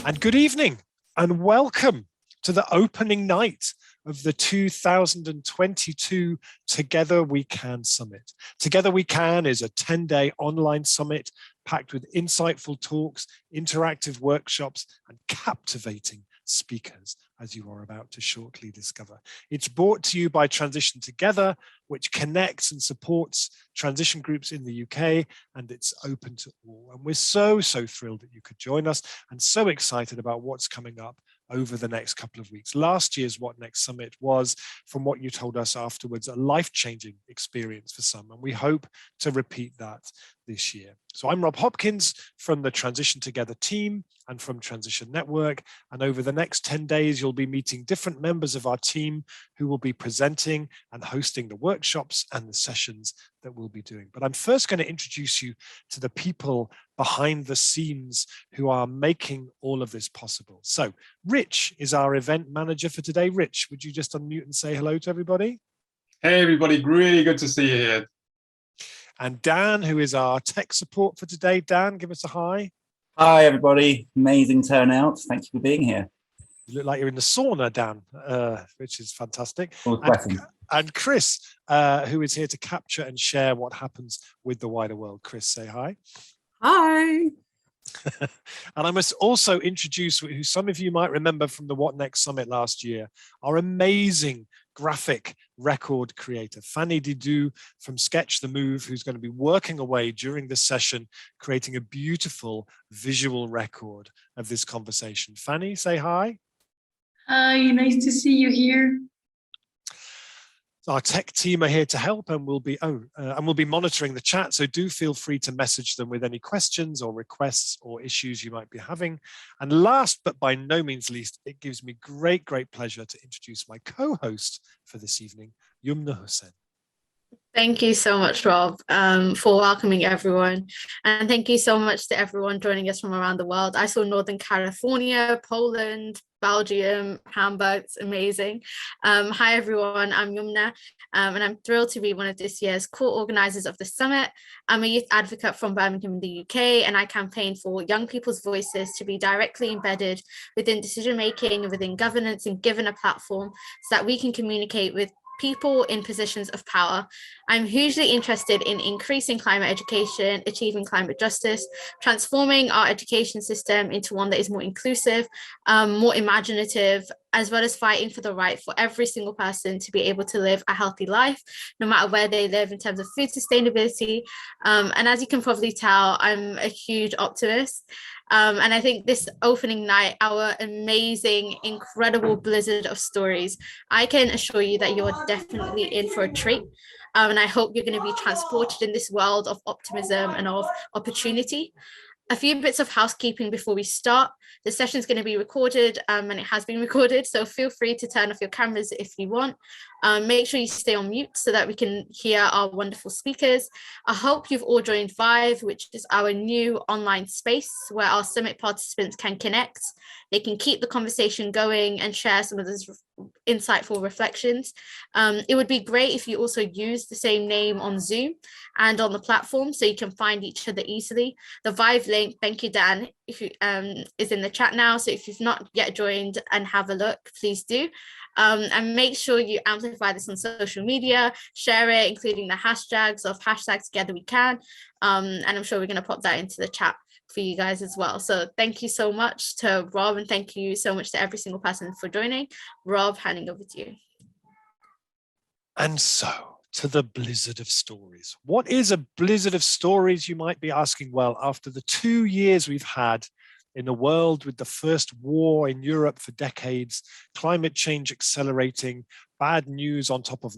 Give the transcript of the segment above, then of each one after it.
And good evening and welcome to the opening night of the 2022 Together We Can Summit. Together We Can is a 10-day online summit packed with insightful talks, interactive workshops, and captivating speakers, as you are about to shortly discover. It's brought to you by Transition Together, which connects and supports transition groups in the UK, and it's open to all. And we're so thrilled that you could join us and so excited about what's coming up over the next couple of weeks. Last year's What Next Summit was, from what you told us afterwards, a life-changing experience for some, and we hope to repeat that this year. So I'm Rob Hopkins from the Transition Together team and from Transition Network, and over the next 10 days you'll be meeting different members of our team who will be presenting and hosting the workshops and the sessions that we'll be doing. But I'm first going to introduce you to the people behind the scenes who are making all of this possible. So Rich is our event manager for today. Rich, would you just unmute and say hello to everybody? Hey everybody, really good to see you here. And Dan, who is our tech support for today. Dan, give us a hi. Hi everybody, amazing turnout. Thank you for being here. You look like you're in the sauna, Dan, which is fantastic. And Chris, who is here to capture and share what happens with the wider world. Chris, say hi. Hi. And I must also introduce who some of you might remember from the What Next Summit last year, our amazing graphic record creator, Fanny Didou from Sketch the Move, who's going to be working away during this session, creating a beautiful visual record of this conversation. Fanny, say hi. Hi, nice to see you here. Our tech team are here to help, and we'll be monitoring the chat. So do feel free to message them with any questions or requests or issues you might be having. And last, but by no means least, it gives me great pleasure to introduce my co-host for this evening, Yumna Hussain. Thank you so much, Rob, for welcoming everyone. And thank you so much to everyone joining us from around the world. I saw Northern California, Poland, Belgium, Hamburg. It's amazing. Hi, everyone. I'm Yumna, and I'm thrilled to be one of this year's co-organizers of the summit. I'm a youth advocate from Birmingham in the UK, and I campaign for young people's voices to be directly embedded within decision-making and within governance and given a platform so that we can communicate with people in positions of power. I'm hugely interested in increasing climate education, achieving climate justice, transforming our education system into one that is more inclusive, more imaginative, as well as fighting for the right for every single person to be able to live a healthy life, no matter where they live in terms of food sustainability. And as you can probably tell, I'm a huge optimist. And I think this opening night, our amazing, incredible blizzard of stories, I can assure you that you're definitely in for a treat. And I hope you're going to be transported in this world of optimism and of opportunity. A few bits of housekeeping before we start. The session is going to be recorded and it has been recorded, so feel free to turn off your cameras if you want. Make sure you stay on mute so that we can hear our wonderful speakers. I hope you've all joined Vive, which is our new online space where our summit participants can connect. They can keep the conversation going and share some of those insightful reflections. It would be great if you also use the same name on Zoom and on the platform so you can find each other easily. The Vive link, thank you, Dan, is in the chat now. So if you've not yet joined and have a look, please do. And make sure you amplify this on social media, share it, including the hashtags of #TogetherWeCan. And I'm sure we're going to pop that into the chat for you guys as well. So thank you so much to Rob, and thank you so much to every single person for joining. Rob, handing over to you. And so to the blizzard of stories. What is a blizzard of stories, you might be asking? Well, after the 2 years we've had in a world with the first war in Europe for decades, climate change accelerating, bad news on top of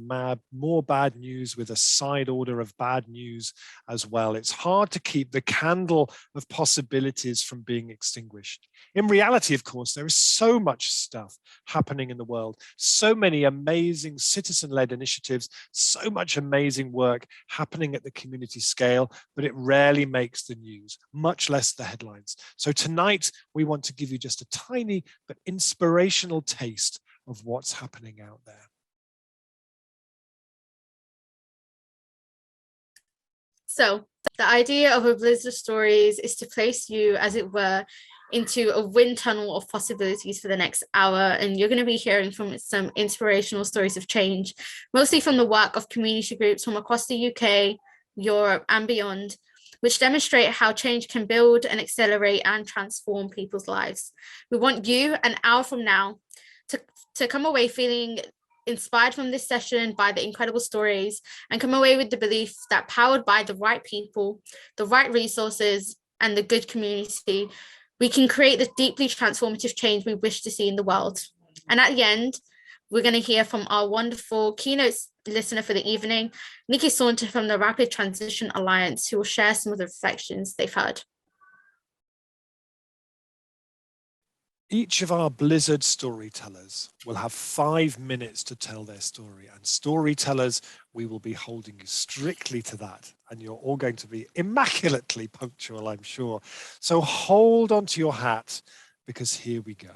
more bad news with a side order of bad news as well. It's hard to keep the candle of possibilities from being extinguished. In reality, of course, there is so much stuff happening in the world, so many amazing citizen-led initiatives, so much amazing work happening at the community scale, but it rarely makes the news, much less the headlines. So tonight, we want to give you just a tiny but inspirational taste of what's happening out there. So the idea of a Blizzard Stories is to place you, as it were, into a wind tunnel of possibilities for the next hour. And you're going to be hearing from some inspirational stories of change, mostly from the work of community groups from across the UK, Europe, and beyond, which demonstrate how change can build and accelerate and transform people's lives. We want you, an hour from now, to come away feeling inspired from this session by the incredible stories, and come away with the belief that powered by the right people, the right resources, and the good community, we can create the deeply transformative change we wish to see in the world. And at the end, we're going to hear from our wonderful keynote listener for the evening, Nikki Saunter from the Rapid Transition Alliance, who will share some of the reflections they've heard. Each of our Blizzard storytellers will have 5 minutes to tell their story, and storytellers, we will be holding you strictly to that, and you're all going to be immaculately punctual, I'm sure. So hold on to your hat, because here we go.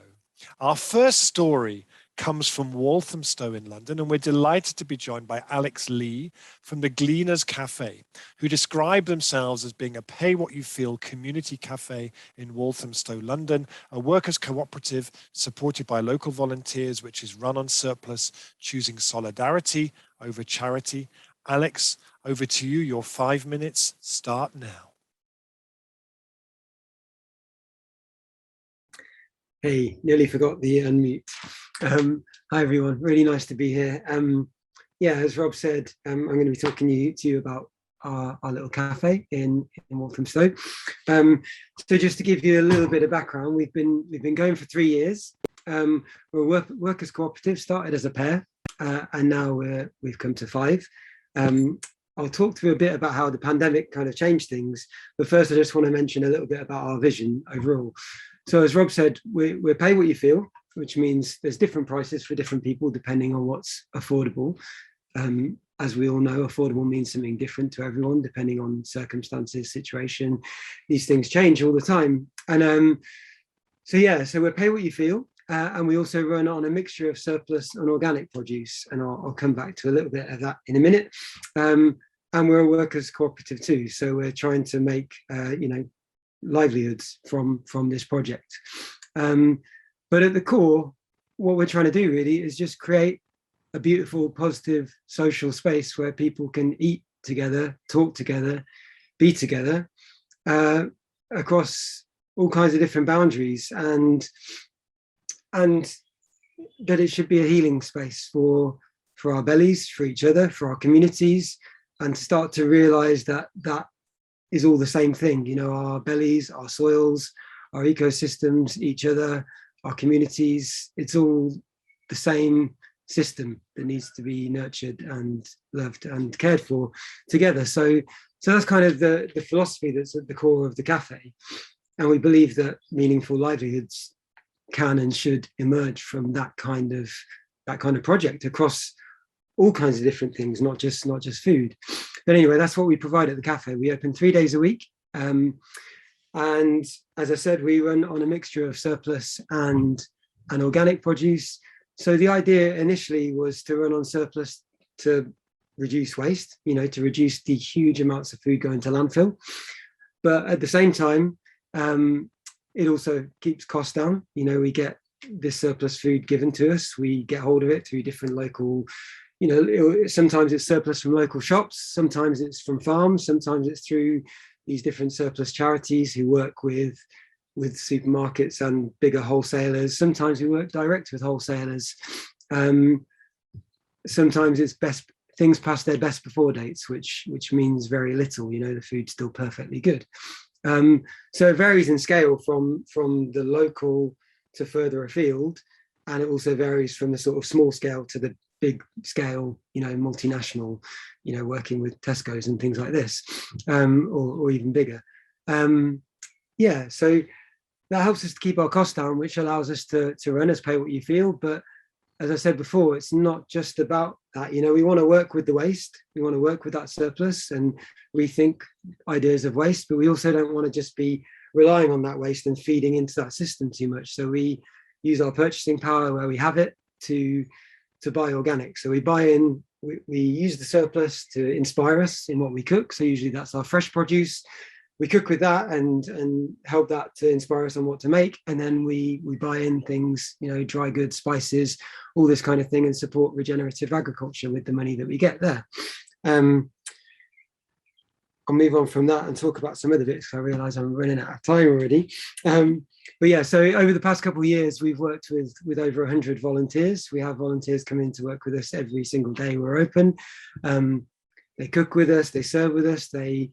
Our first story comes from Walthamstow in London, and we're delighted to be joined by Alex Lee from the Gleaners Cafe, who describe themselves as being a pay-what-you-feel community cafe in Walthamstow, London, a workers' cooperative supported by local volunteers, which is run on surplus, choosing solidarity over charity. Alex, over to you. Your 5 minutes start now. Hey, nearly forgot the unmute. Hi everyone, really nice to be here. Yeah, as Rob said, I'm going to be talking to you about our little cafe in Walthamstow. So just to give you a little bit of background, we've been going for 3 years. We're a workers cooperative, started as a pair, and now we've come to 5. I'll talk through a bit about how the pandemic kind of changed things, but first I just want to mention a little bit about our vision overall. So as Rob said, we're pay what you feel, which means there's different prices for different people depending on what's affordable. As we all know, affordable means something different to everyone depending on circumstances, situation. These things change all the time. And so we're pay what you feel. And we also run on a mixture of surplus and organic produce. And I'll come back to a little bit of that in a minute. And we're a workers cooperative too. So we're trying to make, livelihoods from this project. But at the core, what we're trying to do really is just create a beautiful, positive social space where people can eat together, talk together, be together across all kinds of different boundaries, and that it should be a healing space for our bellies, for each other, for our communities, and to start to realize that is all the same thing, our bellies, our soils, our ecosystems, each other, our communities, it's all the same system that needs to be nurtured and loved and cared for together. So that's kind of the philosophy that's at the core of the cafe. And we believe that meaningful livelihoods can and should emerge from that kind of project across all kinds of different things, not just food. But anyway, that's what we provide at the cafe. We open 3 days a week. And as I said, we run on a mixture of surplus and organic produce. So the idea initially was to run on surplus to reduce waste, to reduce the huge amounts of food going to landfill. But at the same time, it also keeps costs down. We get this surplus food given to us. We get hold of it through different local, sometimes it's surplus from local shops, sometimes it's from farms, sometimes it's through these different surplus charities who work with supermarkets and bigger wholesalers. Sometimes we work direct with wholesalers. Sometimes it's things past their best before dates, which means very little. The food's still perfectly good. So it varies in scale from the local to further afield, and it also varies from the sort of small scale to the big scale, multinational, working with Tesco's and things like this, or even bigger. So that helps us to keep our costs down, which allows us to run as pay what you feel. But as I said before, it's not just about that. We want to work with the waste. We want to work with that surplus and rethink ideas of waste, but we also don't want to just be relying on that waste and feeding into that system too much. So we use our purchasing power where we have it to buy organic. So we buy in we use the surplus to inspire us in what we cook. So usually that's our fresh produce. We cook with that and help that to inspire us on what to make. And then we buy in things, dry goods, spices, all this kind of thing, and support regenerative agriculture with the money that we get there. I'll move on from that and talk about some other bits, because I realise I'm running out of time already. But yeah, so over the past couple of years, we've worked with over 100 volunteers. We have volunteers come in to work with us every single day we're open. They cook with us, they serve with us, they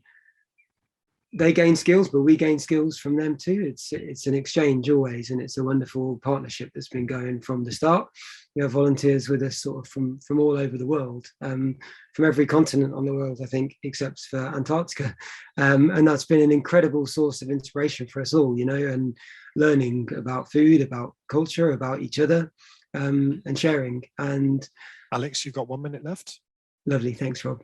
gain skills, but we gain skills from them too. It's an exchange always, and it's a wonderful partnership that's been going from the start. We have volunteers with us sort of from all over the world, from every continent on the world, I think, except for Antarctica. And that's been an incredible source of inspiration for us all, and learning about food, about culture, about each other, and sharing. And Alex, you've got 1 minute left. Lovely, thanks, Rob.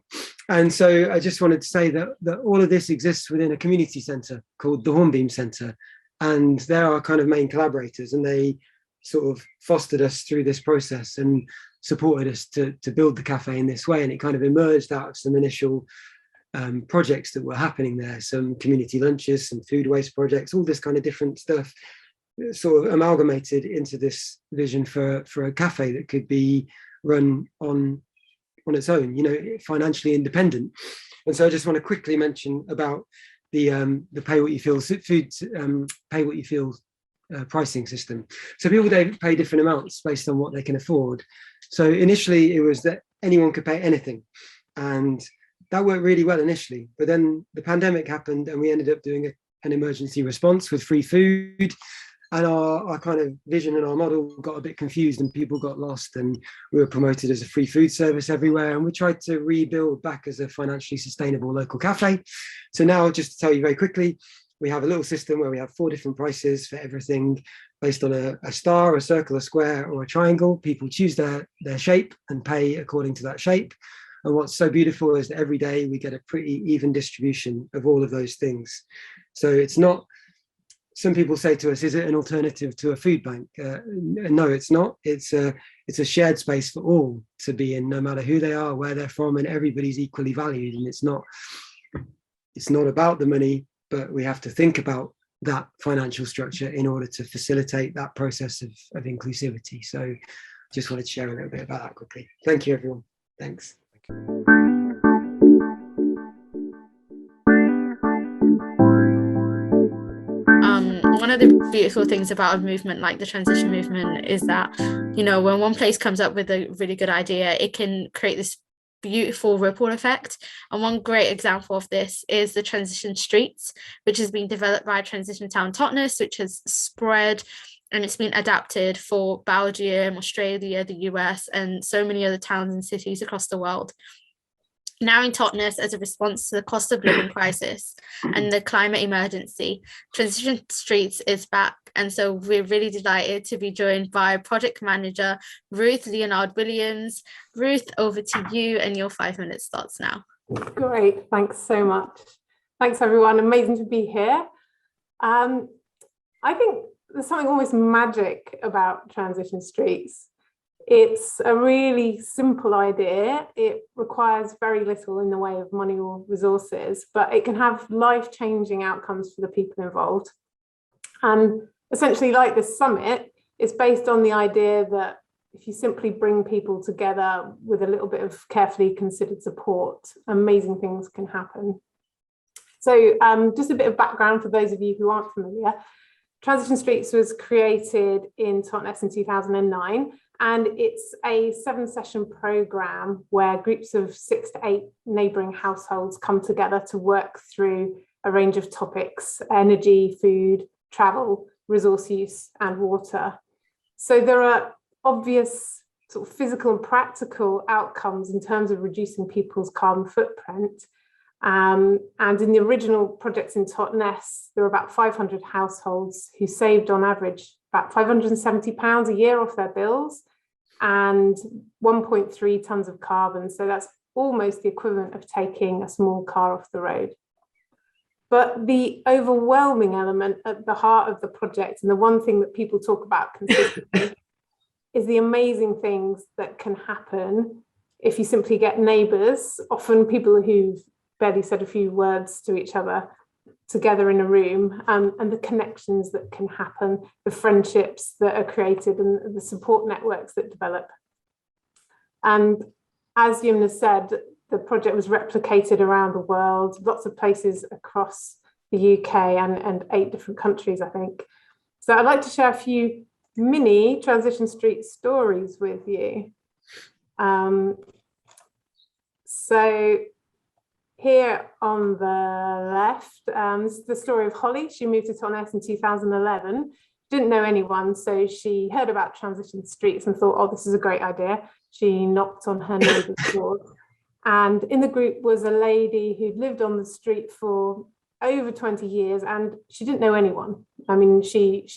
And so I just wanted to say that all of this exists within a community centre called the Hornbeam Centre, and they're our kind of main collaborators, and they sort of fostered us through this process and supported us to build the cafe in this way. And it kind of emerged out of some initial projects that were happening there, some community lunches, some food waste projects, all this kind of different stuff sort of amalgamated into this vision for a cafe that could be run on its own, financially independent. And so I just want to quickly mention about the pay what you feel food, pay what you feel pricing system. So people, they pay different amounts based on what they can afford. So initially it was that anyone could pay anything, and that worked really well initially. But then the pandemic happened, and we ended up doing an emergency response with free food. And our kind of vision and our model got a bit confused, and people got lost, and we were promoted as a free food service everywhere. And we tried to rebuild back as a financially sustainable local cafe. So now, just to tell you very quickly, we have a little system where we have 4 different prices for everything based on a star, a circle, a square, or a triangle. People choose their shape and pay according to that shape. And what's so beautiful is that every day we get a pretty even distribution of all of those things. So it's not, some people say to us, is it an alternative to a food bank? No, it's not. It's a shared space for all to be in, no matter who they are, where they're from, and everybody's equally valued. And it's not about the money, but we have to think about that financial structure in order to facilitate that process of inclusivity. So just wanted to share a little bit about that quickly. Thank you, everyone. Thanks. One of the beautiful things about a movement like the transition movement is that, when one place comes up with a really good idea, it can create this beautiful ripple effect. And one great example of this is the transition streets, which has been developed by Transition Town Totnes, which has spread, and it's been adapted for Belgium, Australia, the US, and so many other towns and cities across the world. Now in Totnes, as a response to the cost of living crisis and the climate emergency, Transition Streets is back. And so we're really delighted to be joined by project manager Ruth Leonard-Williams. Ruth, over to you, and your 5-minute starts now. Great, thanks so much. Thanks everyone, amazing to be here. I think there's something almost magic about Transition Streets. It's a really simple idea. It requires very little in the way of money or resources, but it can have life-changing outcomes for the people involved. And essentially, like this summit, it's based on the idea that if you simply bring people together with a little bit of carefully considered support, amazing things can happen. So just a bit of background for those of you who aren't familiar. Transition Streets was created in Totnes in 2009. And it's a 7-session programme where groups of 6 to 8 neighbouring households come together to work through a range of topics: energy, food, travel, resource use, and water. So there are obvious sort of physical and practical outcomes in terms of reducing people's carbon footprint. And in the original projects in Totnes, there were about 500 households who saved on average about £570 a year off their bills and 1.3 tonnes of carbon. So that's almost the equivalent of taking a small car off the road. But the overwhelming element at the heart of the project, and the one thing that people talk about consistently, is the amazing things that can happen if you simply get neighbours, often people who've barely said a few words to each other, together in a room, and the connections that can happen, the friendships that are created, and the support networks that develop. And as Yumna said, the project was replicated around the world, lots of places across the UK and 8 different countries, I think. So I'd like to share a few mini Transition Street stories with you. So here on the left, this is the story of Holly. She moved to Totnes in 2011, didn't know anyone, so she heard about Transition Streets and thought, oh, this is a great idea. She knocked on her neighbour's door. And in the group was a lady who'd lived on the street for over 20 years, and she didn't know anyone. I mean, she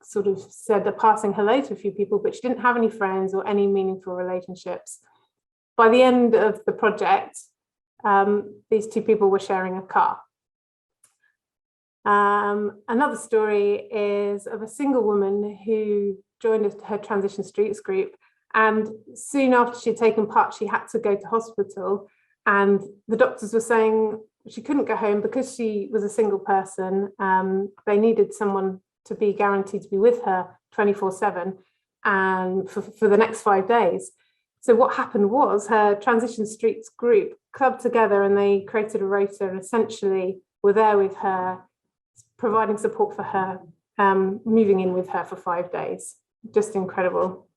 sort of said a passing hello to a few people, but she didn't have any friends or any meaningful relationships. By the end of the project, these 2 people were sharing a car. Another story is of a single woman who joined her Transition Streets group, and soon after she'd taken part, she had to go to hospital, and the doctors were saying she couldn't go home because she was a single person. They needed someone to be guaranteed to be with her 24/7 and for the next 5 days. So what happened was her Transition Streets group clubbed together and they created a rota and essentially were there with her, providing support for her, moving in with her for 5 days. Just incredible.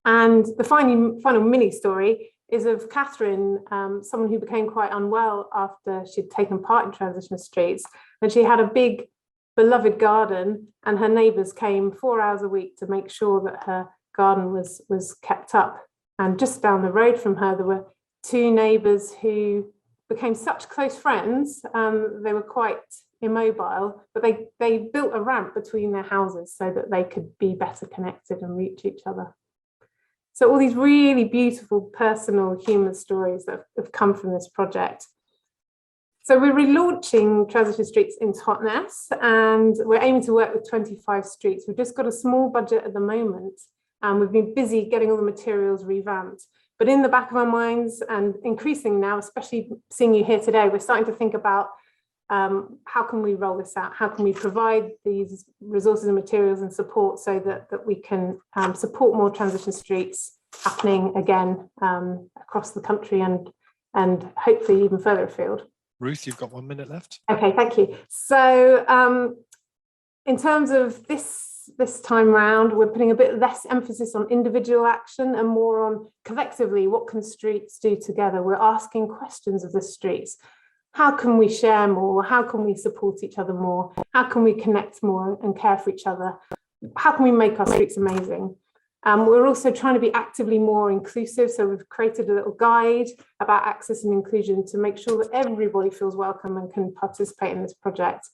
And the final mini story is of Catherine, someone who became quite unwell after she'd taken part in Transition Streets. And she had a big beloved garden, and her neighbours came 4 hours a week to make sure that her garden was kept up. And just down the road from her, there were 2 neighbours who became such close friends. They were quite immobile, but they built a ramp between their houses so that they could be better connected and reach each other. So all these really beautiful personal human stories that have come from this project. So we're relaunching Transition Streets in Totnes, and we're aiming to work with 25 streets. We've just got a small budget at the moment, and we've been busy getting all the materials revamped. But in the back of our minds, and increasing now, especially seeing you here today, we're starting to think about how can we roll this out? How can we provide these resources and materials and support so that we can support more Transition Streets happening again across the country and hopefully even further afield. Ruth, you've got 1 minute left. Okay, thank you. So in terms of this time round, we're putting a bit less emphasis on individual action and more on collectively, what can streets do together? We're asking questions of the streets. How can we share more? How can we support each other more? How can we connect more and care for each other? How can we make our streets amazing? We're also trying to be actively more inclusive. So we've created a little guide about access and inclusion to make sure that everybody feels welcome and can participate in this project.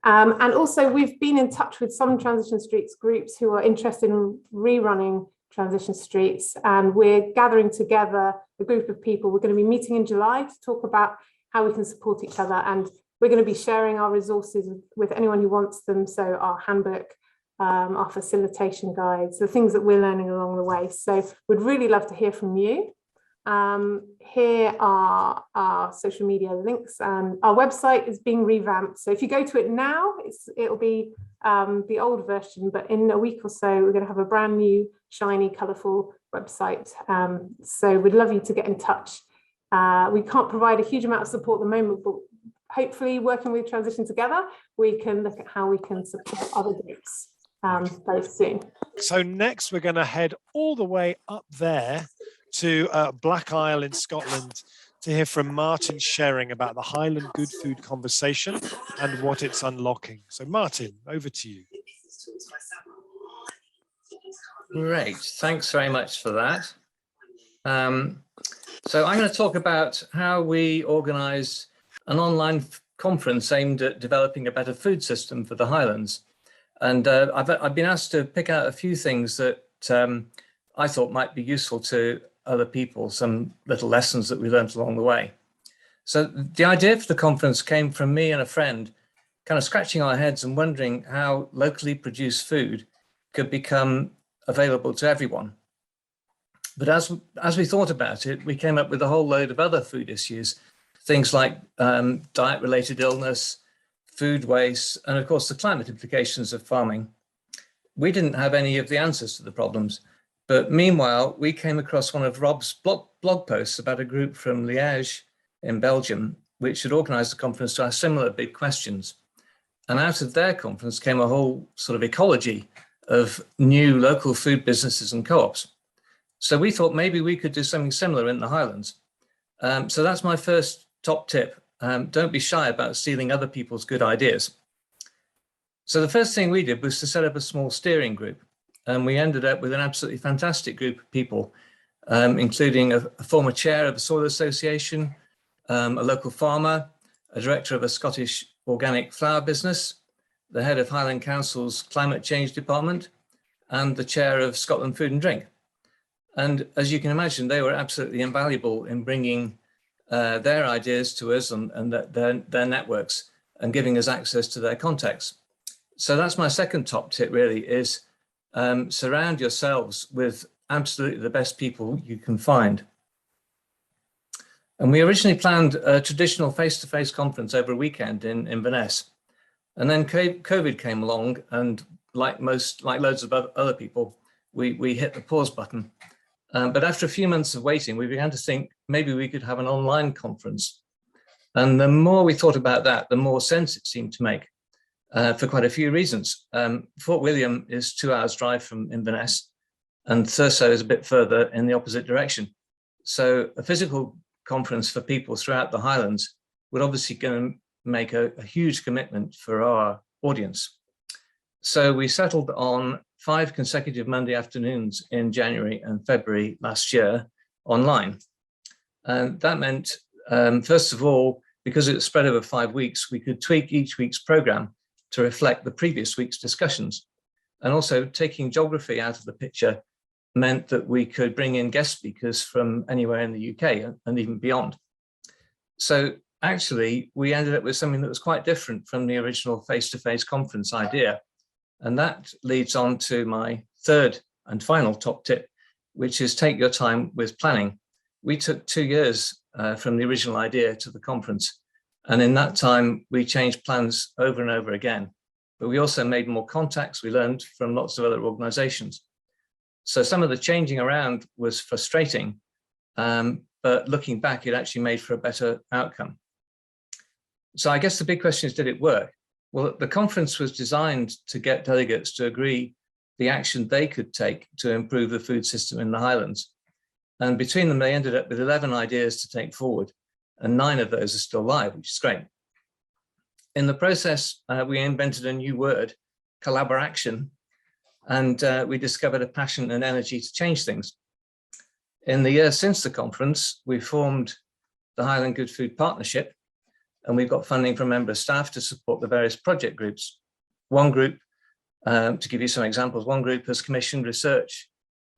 And also we've been in touch with some Transition Streets groups who are interested in rerunning Transition Streets. And we're gathering together a group of people. We're going to be meeting in July to talk about how we can support each other. And we're going to be sharing our resources with anyone who wants them. So our handbook, our facilitation guides, the things that we're learning along the way. So we'd really love to hear from you. Here are our social media links. Our website is being revamped. So if you go to it now, it'll be the old version, but in a week or so, we're going to have a brand new, shiny, colourful website. So we'd love you to get in touch. We can't provide a huge amount of support at the moment, but hopefully working with Transition Together, we can look at how we can support other groups very soon. So next we're going to head all the way up there to Black Isle in Scotland to hear from Martin sharing about the Highland Good Food conversation and what it's unlocking. So Martin, over to you. Great, thanks very much for that. So I'm going to talk about how we organise an online conference aimed at developing a better food system for the Highlands. And I've been asked to pick out a few things that I thought might be useful to other people, some little lessons that we learned along the way. So the idea for the conference came from me and a friend, kind of scratching our heads and wondering how locally produced food could become available to everyone. But as we thought about it, we came up with a whole load of other food issues, things like diet-related illness, food waste, and of course the climate implications of farming. We didn't have any of the answers to the problems, but meanwhile, we came across one of Rob's blog posts about a group from Liège in Belgium, which had organized a conference to ask similar big questions. And out of their conference came a whole sort of ecology of new local food businesses and co-ops. So we thought maybe we could do something similar in the Highlands. So that's my first top tip. Don't be shy about stealing other people's good ideas. So the first thing we did was to set up a small steering group. And we ended up with an absolutely fantastic group of people, including a former chair of the Soil Association, a local farmer, a director of a Scottish organic flour business, the head of Highland Council's Climate Change Department, and the chair of Scotland Food and Drink. And as you can imagine, they were absolutely invaluable in bringing their ideas to us and their networks and giving us access to their contacts. So that's my second top tip really is surround yourselves with absolutely the best people you can find. And we originally planned a traditional face-to-face conference over a weekend in Inverness. And then COVID came along and like loads of other people, we hit the pause button. But after a few months of waiting, we began to think maybe we could have an online conference. And the more we thought about that, the more sense it seemed to make for quite a few reasons. Fort William is 2 hours drive from Inverness and Thurso is a bit further in the opposite direction. So a physical conference for people throughout the Highlands would obviously going to make a huge commitment for our audience. So we settled on 5 consecutive Monday afternoons in January and February last year online. And that meant, first of all, because it was spread over 5 weeks, we could tweak each week's program to reflect the previous week's discussions. And also taking geography out of the picture meant that we could bring in guest speakers from anywhere in the UK and even beyond. So actually, we ended up with something that was quite different from the original face-to-face conference idea. And that leads on to my third and final top tip, which is take your time with planning. We took 2 years from the original idea to the conference. And in that time, we changed plans over and over again. But we also made more contacts. We learned from lots of other organizations. So some of the changing around was frustrating, but looking back, it actually made for a better outcome. So I guess the big question is, did it work? Well, the conference was designed to get delegates to agree the action they could take to improve the food system in the Highlands. And between them, they ended up with 11 ideas to take forward, and 9 of those are still live, which is great. In the process, we invented a new word, collaboration, and we discovered a passion and energy to change things. In the years since the conference, we formed the Highland Good Food Partnership, and we've got funding from member staff to support the various project groups. One group, to give you some examples, one group has commissioned research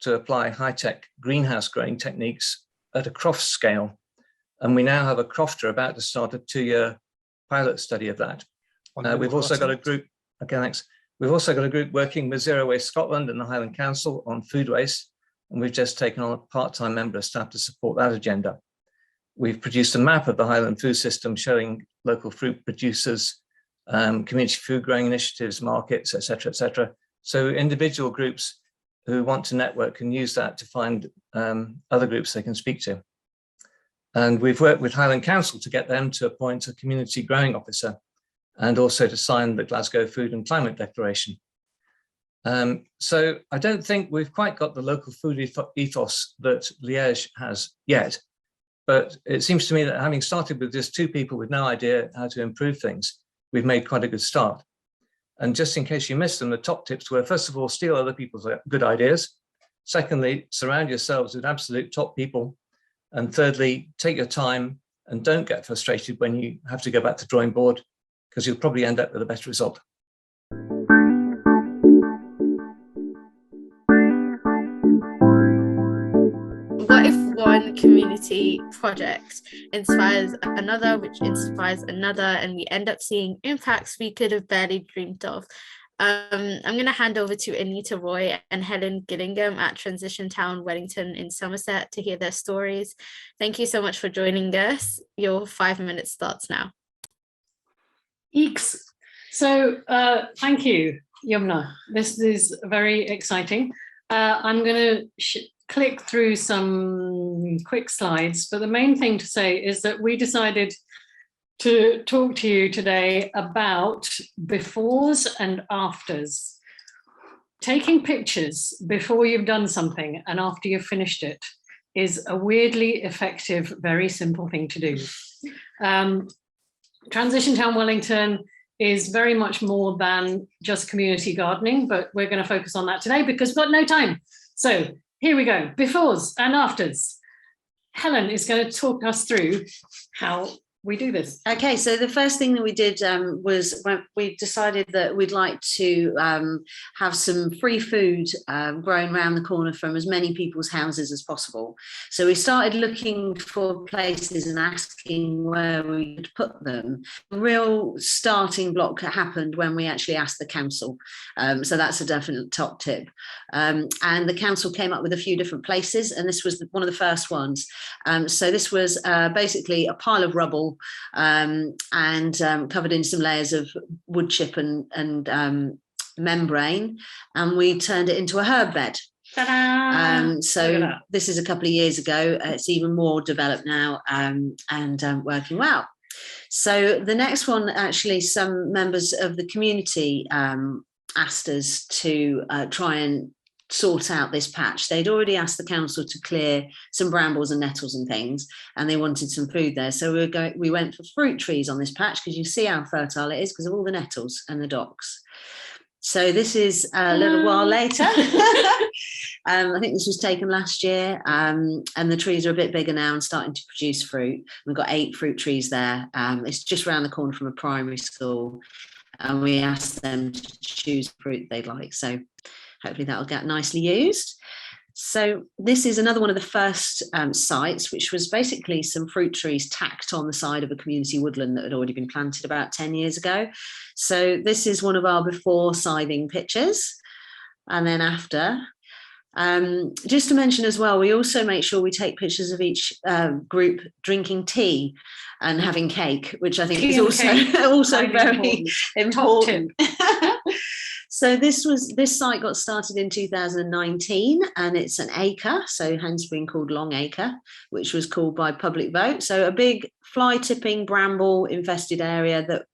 to apply high-tech greenhouse growing techniques at a croft scale. And we now have a crofter about to start a 2-year pilot study of that. We've also got a group, okay, thanks. We've also got a group working with Zero Waste Scotland and the Highland Council on food waste, and we've just taken on a part-time member of staff to support that agenda. We've produced a map of the Highland food system showing local fruit producers, community food growing initiatives, markets, et cetera, so individual groups who want to network can use that to find other groups they can speak to. And we've worked with Highland Council to get them to appoint a community growing officer and also to sign the Glasgow Food and Climate Declaration. So I don't think we've quite got the local food ethos that Liège has yet, but it seems to me that having started with just 2 people with no idea how to improve things, we've made quite a good start. And just in case you missed them, the top tips were, first of all, steal other people's good ideas. Secondly, surround yourselves with absolute top people. And thirdly, take your time and don't get frustrated when you have to go back to drawing board, because you'll probably end up with a better result. What if one community project inspires another, which inspires another, and we end up seeing impacts we could have barely dreamed of? I'm going to hand over to Anita Roy and Helen Gillingham at Transition Town Wellington in Somerset to hear their stories. Thank you so much for joining us. Your 5 minutes starts now. Eeks. So thank you, Yumna. This is very exciting. I'm going to click through some quick slides, but the main thing to say is that we decided to talk to you today about befores and afters. Taking pictures before you've done something and after you've finished it is a weirdly effective, very simple thing to do. Transition Town Wellington is very much more than just community gardening, but we're going to focus on that today because we've got no time. So here we go, befores and afters. Helen is going to talk us through how we do this. Okay, so the first thing that we did was when we decided that we'd like to have some free food growing around the corner from as many people's houses as possible. So we started looking for places and asking where we could put them. The real starting block happened when we actually asked the council. So that's a definite top tip. And the council came up with a few different places, and this was one of the first ones. So this was basically a pile of rubble and covered in some layers of wood chip and membrane, and we turned it into a herb bed. So this is a couple of years ago. It's even more developed now and working well. So the next one, actually, some members of the community asked us to try and sort out this patch. They'd already asked the council to clear some brambles and nettles and things, and they wanted some food there. So we went for fruit trees on this patch because you see how fertile it is because of all the nettles and the docks. So this is a little while later. I think this was taken last year, and the trees are a bit bigger now and starting to produce fruit. We've got 8 fruit trees there. It's just around the corner from a primary school, and we asked them to choose fruit they'd like. So hopefully that'll get nicely used. So this is another one of the first sites, which was basically some fruit trees tacked on the side of a community woodland that had already been planted about 10 years ago. So this is one of our before scything pictures, and then after. Just to mention as well, we also make sure we take pictures of each group drinking tea and having cake, which I think is also very important. So this site got started in 2019, and it's an acre, so hence being called Long Acre, which was called by public vote. So a big fly tipping bramble infested area that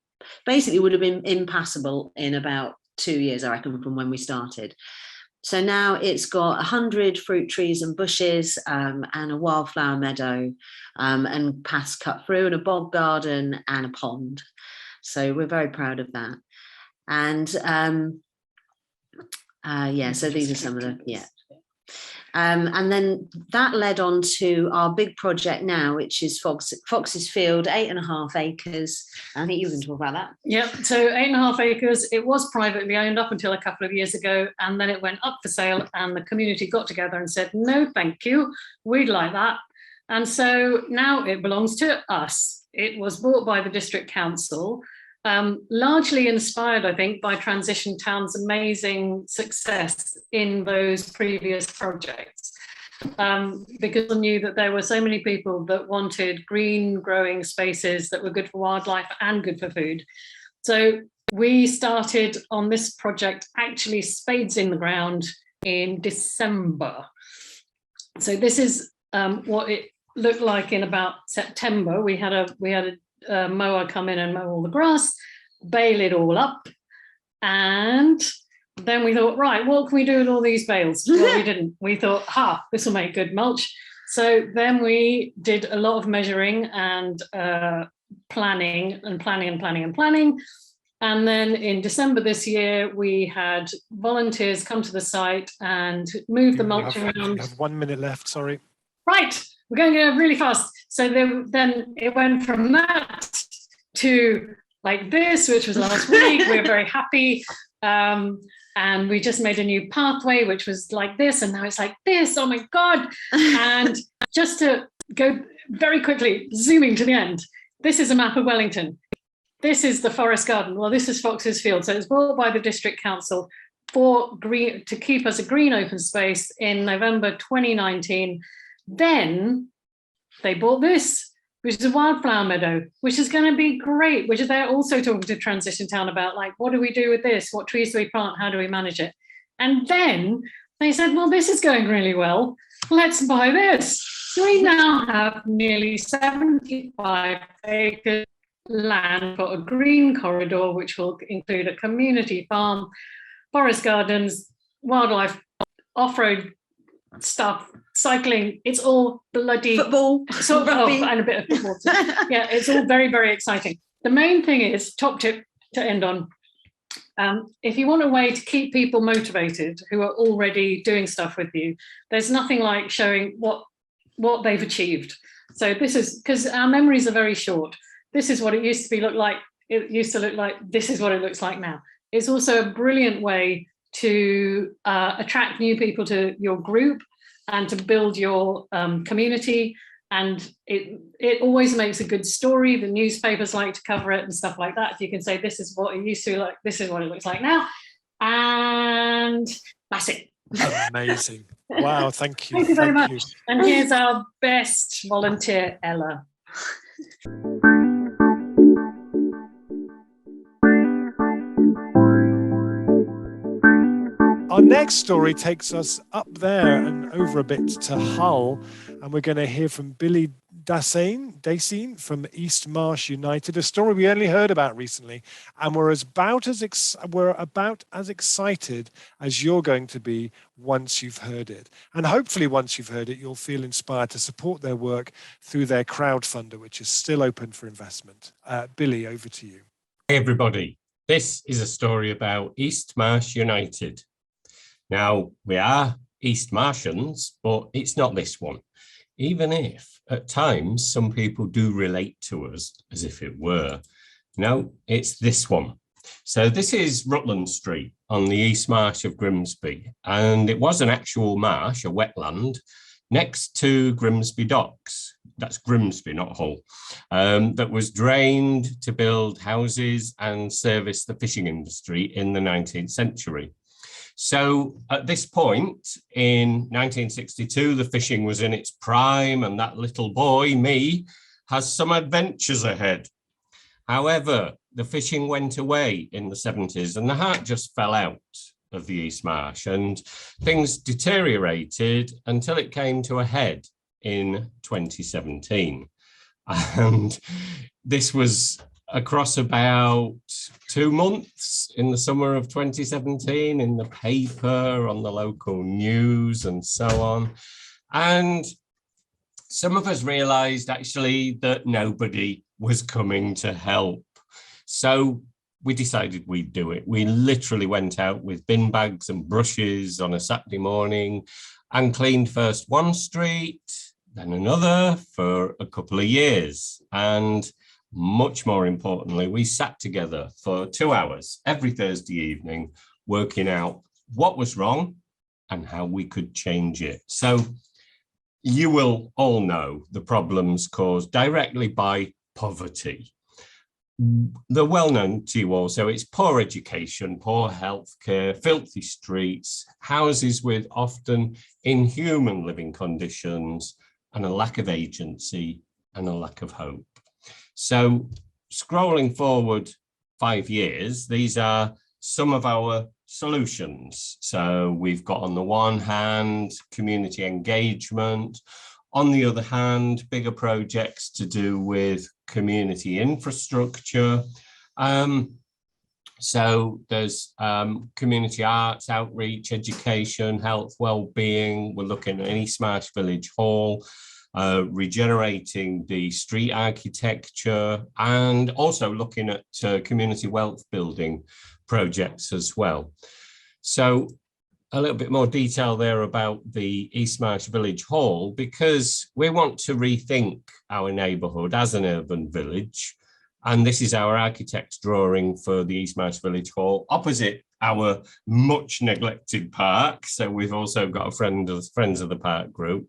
basically would have been impassable in about 2 years, I reckon, from when we started. So now it's got 100 fruit trees and bushes and a wildflower meadow and paths cut through, and a bog garden and a pond. So we're very proud of that. And so these are some of the, and then that led on to our big project now, which is Fox's Field, 8.5 acres. I think you can talk about that. Yep, so 8.5 acres. It was privately owned up until a couple of years ago, and then it went up for sale, and the community got together and said, no, thank you, we'd like that. And so now it belongs to us. It was bought by the district council, largely inspired, I think, by Transition Town's amazing success in those previous projects, because I knew that there were so many people that wanted green growing spaces that were good for wildlife and good for food. So we started on this project, actually spades in the ground, in December. So this is what it looked like in about September. We had a mower come in and mow all the grass, bale it all up, and then we thought, right, what can we do with all these bales? Well, we didn't. We thought, this will make good mulch. So then we did a lot of measuring and planning. And then in December this year, we had volunteers come to the site and move the mulch around. You have 1 minute left, sorry. Right, we're going to go really fast. So then it went from that to like this, which was last week. We were very happy. And we just made a new pathway, which was like this. And now it's like this. Oh my God. And just to go very quickly, zooming to the end, this is a map of Wellington. this is the forest garden. Well, this is Fox's Field. So it's bought by the district council to keep us a green open space in November 2019. Then they bought this, which is a wildflower meadow, which is going to be great, which is they're also talking to Transition Town about, like, what do we do with this? What trees do we plant? How do we manage it? And then they said, well, this is going really well. Let's buy this. So we now have nearly 75 acres land for a green corridor, which will include a community farm, forest gardens, wildlife, off-road stuff, cycling. It's all bloody Football, rugby. And a bit of football. Yeah, it's all very, very exciting. The main thing is, top tip to end on, if you want a way to keep people motivated who are already doing stuff with you, there's nothing like showing what they've achieved. So this is, because our memories are very short. This is what it used to look like. It used to look like, this is what it looks like now. It's also a brilliant way to attract new people to your group and to build your community. And it always makes a good story. The newspapers like to cover it and stuff like that. If you can say, this is what it used to look like, this is what it looks like now. And that's it. Amazing. Wow, thank you. Thank you very much. And here's our best volunteer, Ella. Our next story takes us up there and over a bit to Hull, and we're going to hear from Billy Dasein from East Marsh United, a story we only heard about recently, and we're about as excited as you're going to be once you've heard it. And hopefully once you've heard it, you'll feel inspired to support their work through their crowdfunder, which is still open for investment. Billy, over to you. Hey everybody, this is a story about East Marsh United. Now, we are East Martians, but it's not this one, even if at times some people do relate to us as if it were. No, it's this one. So this is Rutland Street on the East Marsh of Grimsby, and it was an actual marsh, a wetland, next to Grimsby Docks. That's Grimsby, not Hull, that was drained to build houses and service the fishing industry in the 19th century. So at this point in 1962, the fishing was in its prime, and that little boy, me, has some adventures ahead. However, the fishing went away in the 70s and the heart just fell out of the East Marsh, and things deteriorated until it came to a head in 2017. And this was across about 2 months in the summer of 2017, in the paper, on the local news and so on. And some of us realised actually that nobody was coming to help. So we decided we'd do it. We literally went out with bin bags and brushes on a Saturday morning and cleaned first one street, then another for a couple of years. And much more importantly, we sat together for 2 hours every Thursday evening, working out what was wrong and how we could change it. So you will all know the problems caused directly by poverty. They're well known to you all. So it's poor education, poor healthcare, filthy streets, houses with often inhuman living conditions, and a lack of agency and a lack of hope. So scrolling forward 5 years, these are some of our solutions. So we've got, on the one hand, community engagement. On the other hand, bigger projects to do with community infrastructure. So there's community arts, outreach, education, health, well-being. We're looking at East Marsh Village Hall, regenerating the street architecture, and also looking at community wealth building projects as well. So a little bit more detail there about the East Marsh Village Hall, because we want to rethink our neighbourhood as an urban village. And this is our architect's drawing for the East Marsh Village Hall, opposite our much neglected park. So we've also got a Friends of the Park group.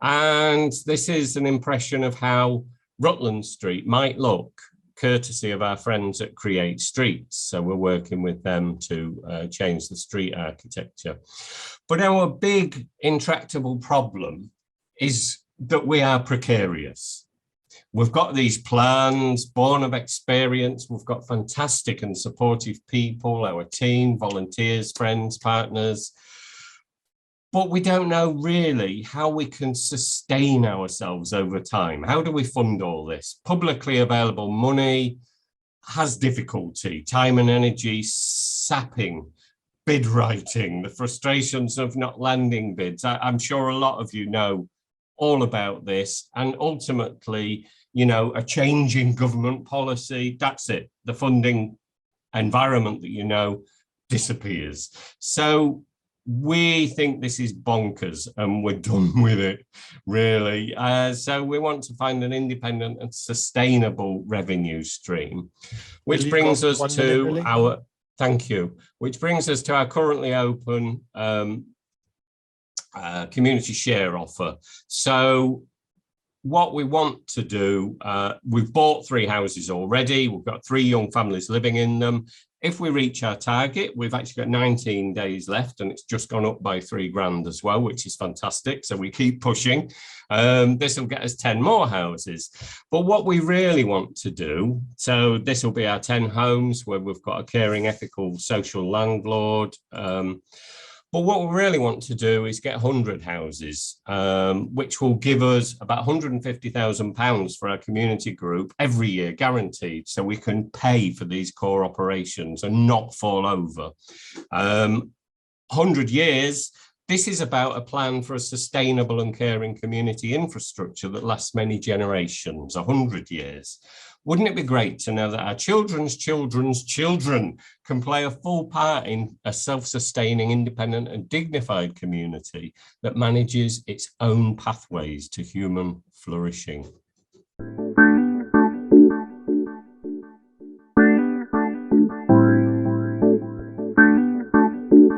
And this is an impression of how Rutland Street might look courtesy of our friends at Create Streets. So we're working with them to change the street architecture. But our big intractable problem is that we are precarious. We've got these plans, born of experience. We've got fantastic and supportive people, our team, volunteers, friends, partners. But we don't know really how we can sustain ourselves over time. How do we fund all this? Publicly available money has difficulty, time and energy sapping, bid writing, the frustrations of not landing bids. I'm sure a lot of you know all about this, and ultimately, you know, a change in government policy, that's it. The funding environment that you know disappears. So we think this is bonkers and we're done with it, really. So we want to find an independent and sustainable revenue stream, which brings us to our, thank you, which brings us to our currently open community share offer. So what we want to do, we've bought 3 houses already. We've got 3 young families living in them. If we reach our target, we've actually got 19 days left, and it's just gone up by 3 grand as well, which is fantastic. So we keep pushing. This will get us 10 more houses. But what we really want to do, so this will be our 10 homes where we've got a caring, ethical, social landlord. But what we really want to do is get 100 houses, which will give us about £150,000 for our community group every year, guaranteed, so we can pay for these core operations and not fall over. 100 years, this is about a plan for a sustainable and caring community infrastructure that lasts many generations, 100 years. Wouldn't it be great to know that our children's children's children can play a full part in a self-sustaining, independent and dignified community that manages its own pathways to human flourishing?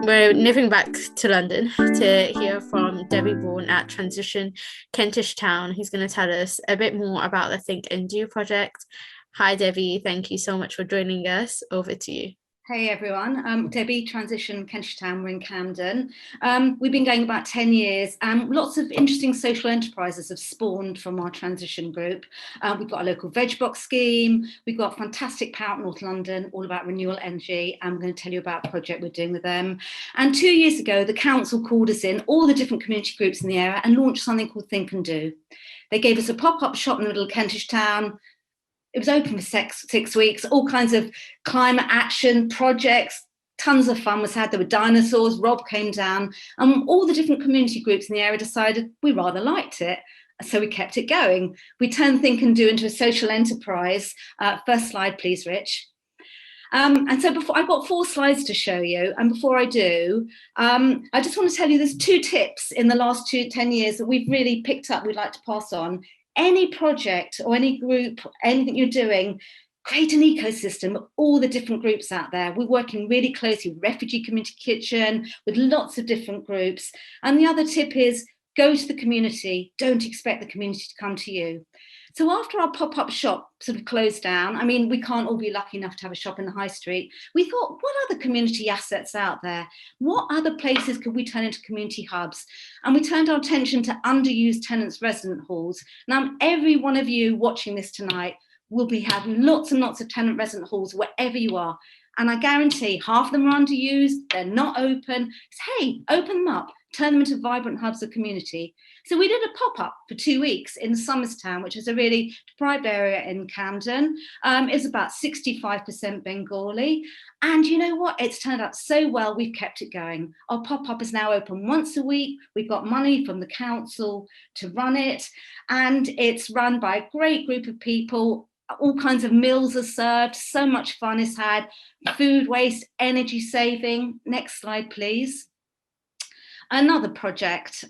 We're nipping back to London to hear from Debbie Bourne at Transition Kentish Town, who's going to tell us a bit more about the Think and Do project. Hi, Debbie. Thank you so much for joining us. Over to you. Hey everyone, Debbie, Transition Kentish Town, we're in Camden. We've been going about 10 years and lots of interesting social enterprises have spawned from our transition group. We've got a local veg box scheme, we've got fantastic power at North London, all about renewable energy, and I'm going to tell you about a project we're doing with them. And 2 years ago, the council called us in, all the different community groups in the area, and launched something called Think and Do. They gave us a pop-up shop in the middle of Kentish Town. It was open for 6 weeks, all kinds of climate action projects, tons of fun was had. There were dinosaurs, Rob came down, and all the different community groups in the area decided we rather liked it. So we kept it going. We turned Think and Do into a social enterprise. First slide, please, Rich. And so I've got 4 slides to show you. And before I do, I just want to tell you there's 2 tips in the last 10 years that we've really picked up we'd like to pass on. Any project or any group, anything you're doing, create an ecosystem of all the different groups out there. We're working really closely with Refugee Community Kitchen, with lots of different groups. And the other tip is go to the community. Don't expect the community to come to you. So after our pop-up shop sort of closed down, I mean, we can't all be lucky enough to have a shop in the high street. We thought, what other community assets out there? What other places could we turn into community hubs? And we turned our attention to underused tenants' resident halls. Now, every one of you watching this tonight will be having lots and lots of tenant resident halls wherever you are. And I guarantee half of them are underused, they're not open. Hey, open them up, turn them into vibrant hubs of community. So we did a pop-up for 2 weeks in Somerstown, which is a really deprived area in Camden. It's about 65% Bengali. And you know what? It's turned out so well, we've kept it going. Our pop-up is now open once a week. We've got money from the council to run it. And it's run by a great group of people. All kinds of meals are served, so much fun is had, food waste, energy saving. Next slide, please. Another project,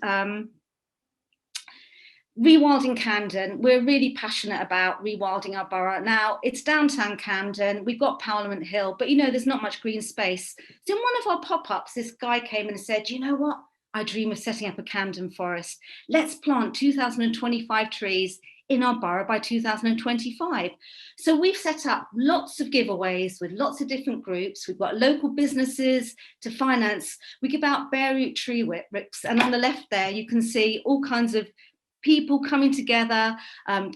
rewilding Camden. We're really passionate about rewilding our borough. Now, it's downtown Camden, we've got Parliament Hill, but you know, there's not much green space. So in one of our pop-ups, this guy came and said, you know what? I dream of setting up a Camden forest. Let's plant 2025 trees in our borough by 2025. So we've set up lots of giveaways with lots of different groups. We've got local businesses to finance. We give out bare root tree rips, and on the left there you can see all kinds of people coming together,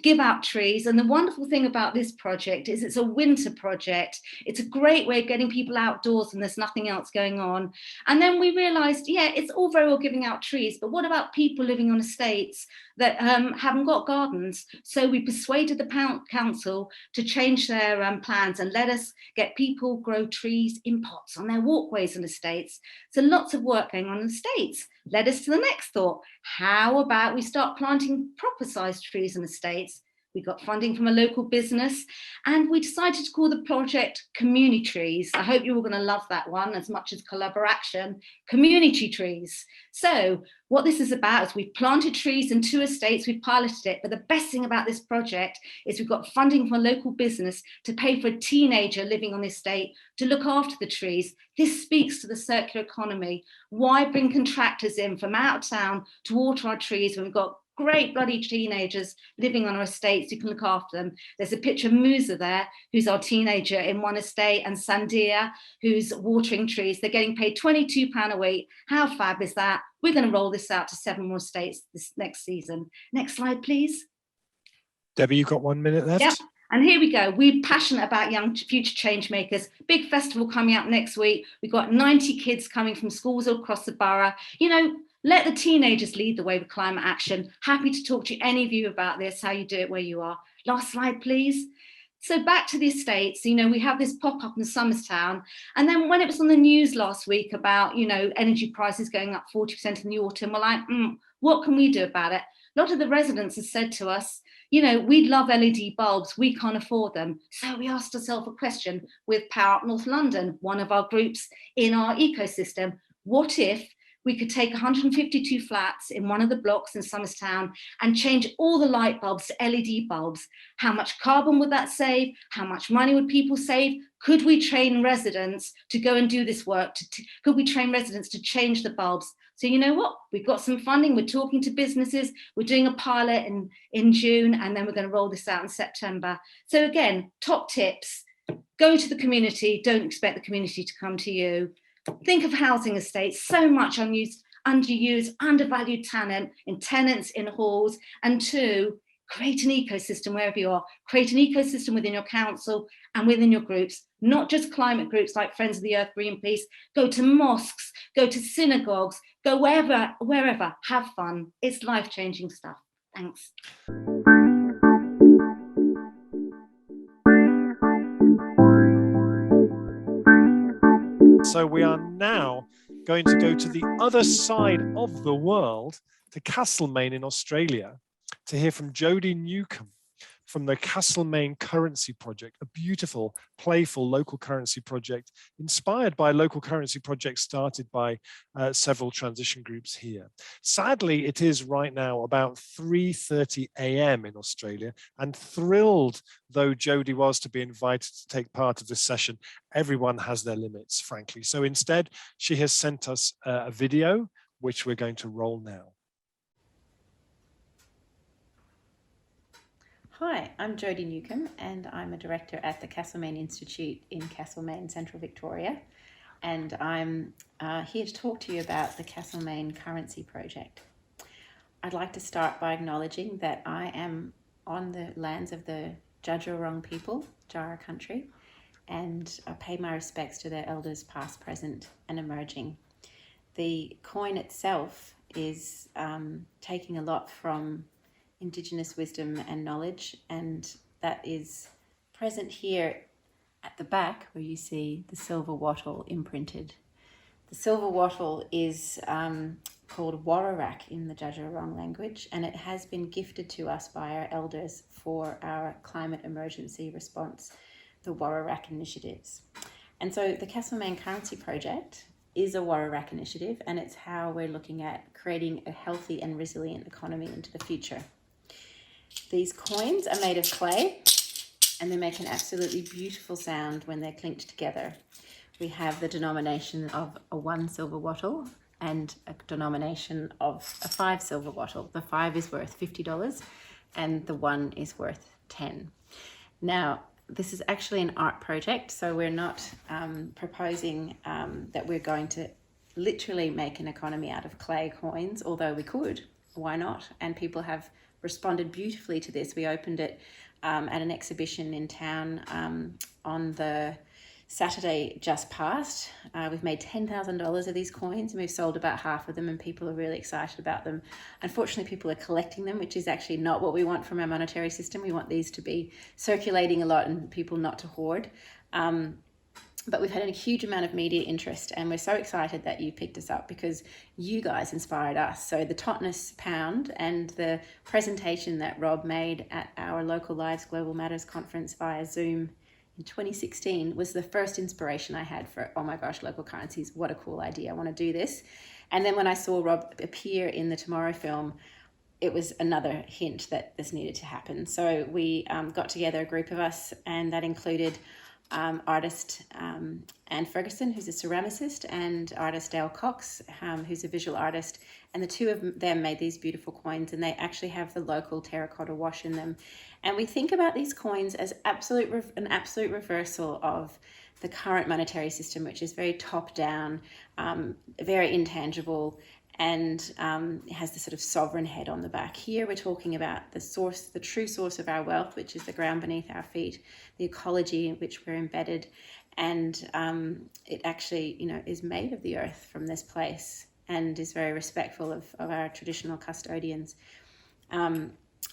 give out trees. And the wonderful thing about this project is it's a winter project. It's a great way of getting people outdoors when there's nothing else going on. And then we realized, yeah, it's all very well giving out trees, but what about people living on estates that haven't got gardens? So we persuaded the council to change their plans and let us get people grow trees in pots on their walkways and estates. So lots of work going on in estates. Led us to the next thought. How about we start planting proper sized trees in estates? We got funding from a local business and we decided to call the project Community Trees. I hope you're all going to love that one as much as collaboration. Community Trees. So what this is about is we've planted trees in 2 estates, we've piloted it, but the best thing about this project is we've got funding from a local business to pay for a teenager living on the estate to look after the trees. This speaks to the circular economy. Why bring contractors in from out of town to water our trees when we've got great bloody teenagers living on our estates who can look after them? There's a picture of Musa there, who's our teenager in one estate, and Sandia, who's watering trees. They're getting paid £22 a week. How fab is that? We're going to roll this out to 7 more states this next season. Next slide, please. Debbie, you've got 1 minute left. Yep. And here we go. We're passionate about young future change makers. Big festival coming up next week. We've got 90 kids coming from schools all across the borough. You know, let the teenagers lead the way with climate action. Happy to talk to any of you about this, how you do it where you are. Last slide, please. So back to the estates, you know, we have this pop-up in Somerstown. And then when it was on the news last week about, you know, energy prices going up 40% in the autumn, we're like, what can we do about it? A lot of the residents have said to us, you know, we'd love LED bulbs, we can't afford them. So we asked ourselves a question with Power Up North London, one of our groups in our ecosystem. What if we could take 152 flats in one of the blocks in Somerstown and change all the light bulbs to LED bulbs? How much carbon would that save? How much money would people save? Could we train residents to go and do this work? Could we train residents to change the bulbs? So you know what? We've got some funding. We're talking to businesses. We're doing a pilot in June, and then we're going to roll this out in September. So again, top tips. Go to the community. Don't expect the community to come to you. Think of housing estates, so much unused, undervalued talent in tenants, in halls. And 2, create an ecosystem wherever you are. Create an ecosystem within your council and within your groups, not just climate groups like Friends of the Earth, Greenpeace. Go to mosques, go to synagogues, go wherever, have fun. It's life-changing stuff. Thanks. So we are now going to go to the other side of the world, to Castlemaine in Australia, to hear from Jodie Newcomb from the Castlemaine Currency Project, a beautiful, playful local currency project inspired by local currency projects started by several transition groups here. Sadly, it is right now about 3:30 a.m. in Australia, and thrilled though Jodie was to be invited to take part of this session, everyone has their limits, frankly. So instead, she has sent us a video, which we're going to roll now. Hi, I'm Jodie Newcomb and I'm a director at the Castlemaine Institute in Castlemaine, Central Victoria. And I'm here to talk to you about the Castlemaine Currency Project. I'd like to start by acknowledging that I am on the lands of the Judgerong people, Jara country, and I pay my respects to their elders past, present and emerging. The coin itself is taking a lot from Indigenous wisdom and knowledge, and that is present here at the back where you see the silver wattle imprinted. The silver wattle is called Wararak in the Judgerong language, and it has been gifted to us by our elders for our climate emergency response, the Wararak initiatives. And so the Castlemaine Currency Project is a Wararak initiative, and it's how we're looking at creating a healthy and resilient economy into the future. These coins are made of clay and they make an absolutely beautiful sound when they're clinked together. We have the denomination of a 1 silver wattle and a denomination of a 5 silver wattle. The 5 is worth $50 and the 1 is worth 10. Now, this is actually an art project, so we're not proposing that we're going to literally make an economy out of clay coins, although we could. Why not? And people have responded beautifully to this. We opened it at an exhibition in town on the Saturday just past. We've made $10,000 of these coins, and we've sold about half of them, and people are really excited about them. Unfortunately, people are collecting them, which is actually not what we want from our monetary system. We want these to be circulating a lot and people not to hoard. But we've had a huge amount of media interest, and we're so excited that you picked us up because you guys inspired us. So the Totnes Pound and the presentation that Rob made at our Local Lives Global Matters conference via Zoom in 2016 was the first inspiration I had for, oh my gosh, local currencies, what a cool idea, I want to do this. And then when I saw Rob appear in the Tomorrow film, it was another hint that this needed to happen. So we got together a group of us, and that included artist Anne Ferguson, who's a ceramicist, and artist Dale Cox, who's a visual artist. And the two of them made these beautiful coins, and they actually have the local terracotta wash in them. And we think about these coins as an absolute reversal of the current monetary system, which is very top-down, very intangible, and it has this sort of sovereign head on the back. Here we're talking about the true source of our wealth, which is the ground beneath our feet, the ecology in which we're embedded, and it actually, is made of the earth from this place and is very respectful of our traditional custodians.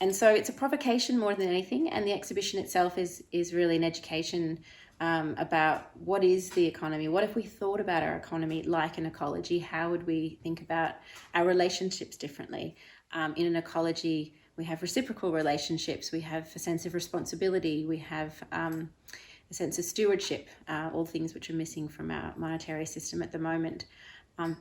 And so it's a provocation more than anything, and the exhibition itself is really an education about what is the economy. What if we thought about our economy like an ecology? How would we think about our relationships differently? In an ecology, we have reciprocal relationships, we have a sense of responsibility, we have a sense of stewardship, all things which are missing from our monetary system at the moment.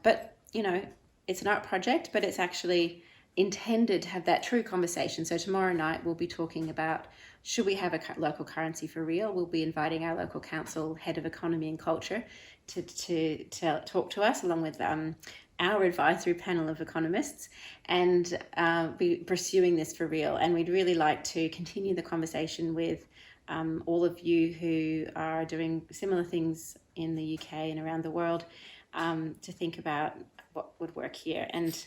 But it's an art project, but it's actually intended to have that true conversation. So tomorrow night we'll be talking about, should we have a local currency for real? We'll be inviting our local council head of economy and culture to talk to us, along with our advisory panel of economists, and be pursuing this for real. And we'd really like to continue the conversation with all of you who are doing similar things in the UK and around the world, to think about what would work here. And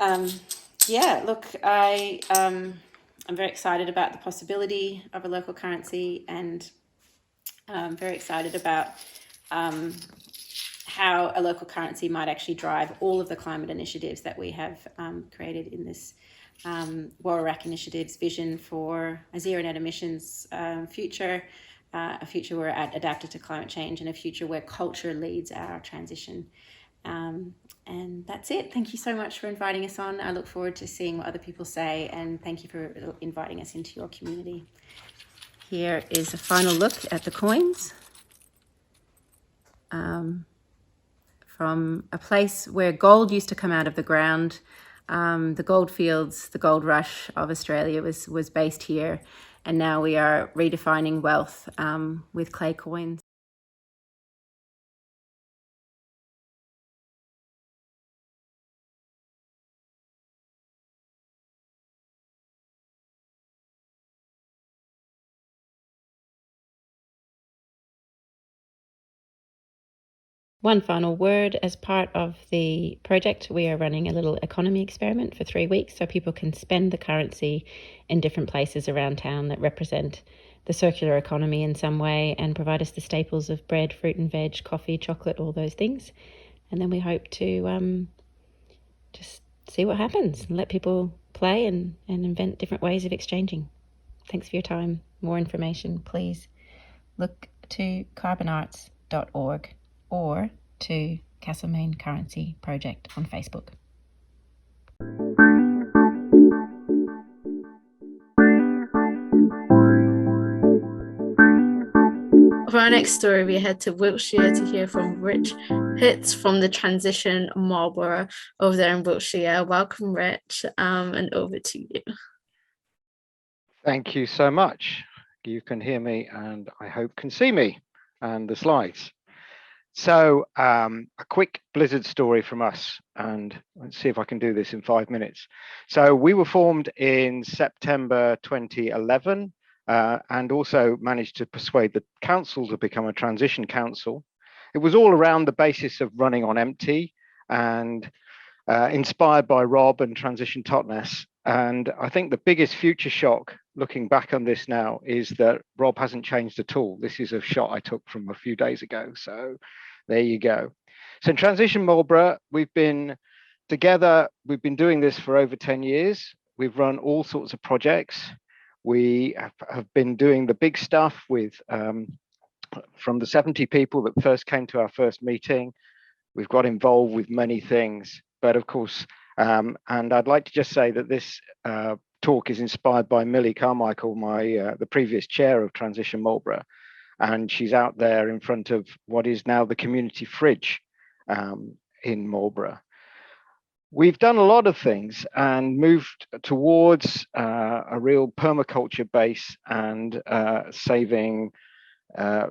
I'm very excited about the possibility of a local currency, and I'm very excited about how a local currency might actually drive all of the climate initiatives that we have created in this Wawarak Initiative's vision for a zero net emissions future, a future where we're adapted to climate change, and a future where culture leads our transition. And that's it. Thank you so much for inviting us on. I look forward to seeing what other people say, and thank you for inviting us into your community. Here is a final look at the coins from a place where gold used to come out of the ground. The gold fields, the gold rush of Australia was based here, and now we are redefining wealth with clay coins. One final word: as part of the project, we are running a little economy experiment for 3 weeks, so people can spend the currency in different places around town that represent the circular economy in some way, and provide us the staples of bread, fruit and veg, coffee, chocolate, all those things. And then we hope to just see what happens and let people play and invent different ways of exchanging. Thanks for your time. More information, please look to carbonarts.org or to Castlemaine Currency Project on Facebook. For our next story, we head to Wiltshire to hear from Rich Hitz from the Transition Marlborough over there in Wiltshire. Welcome, Rich, and over to you. Thank you so much. You can hear me, and I hope can see me and the slides. So a quick Blizzard story from us, and let's see if I can do this in 5 minutes. So we were formed in September 2011 and also managed to persuade the council to become a transition council. It was all around the basis of running on empty and inspired by Rob and Transition Totnes. And I think the biggest future shock looking back on this now is that Rob hasn't changed at all. This is a shot I took from a few days ago. So there you go. So in Transition Marlborough, we've been together. We've been doing this for over 10 years. We've run all sorts of projects. We have been doing the big stuff with from the 70 people that first came to our first meeting. We've got involved with many things, but of course, and I'd like to just say that this talk is inspired by Millie Carmichael, the previous chair of Transition Marlborough, and she's out there in front of what is now the community fridge in Marlborough. We've done a lot of things and moved towards a real permaculture base and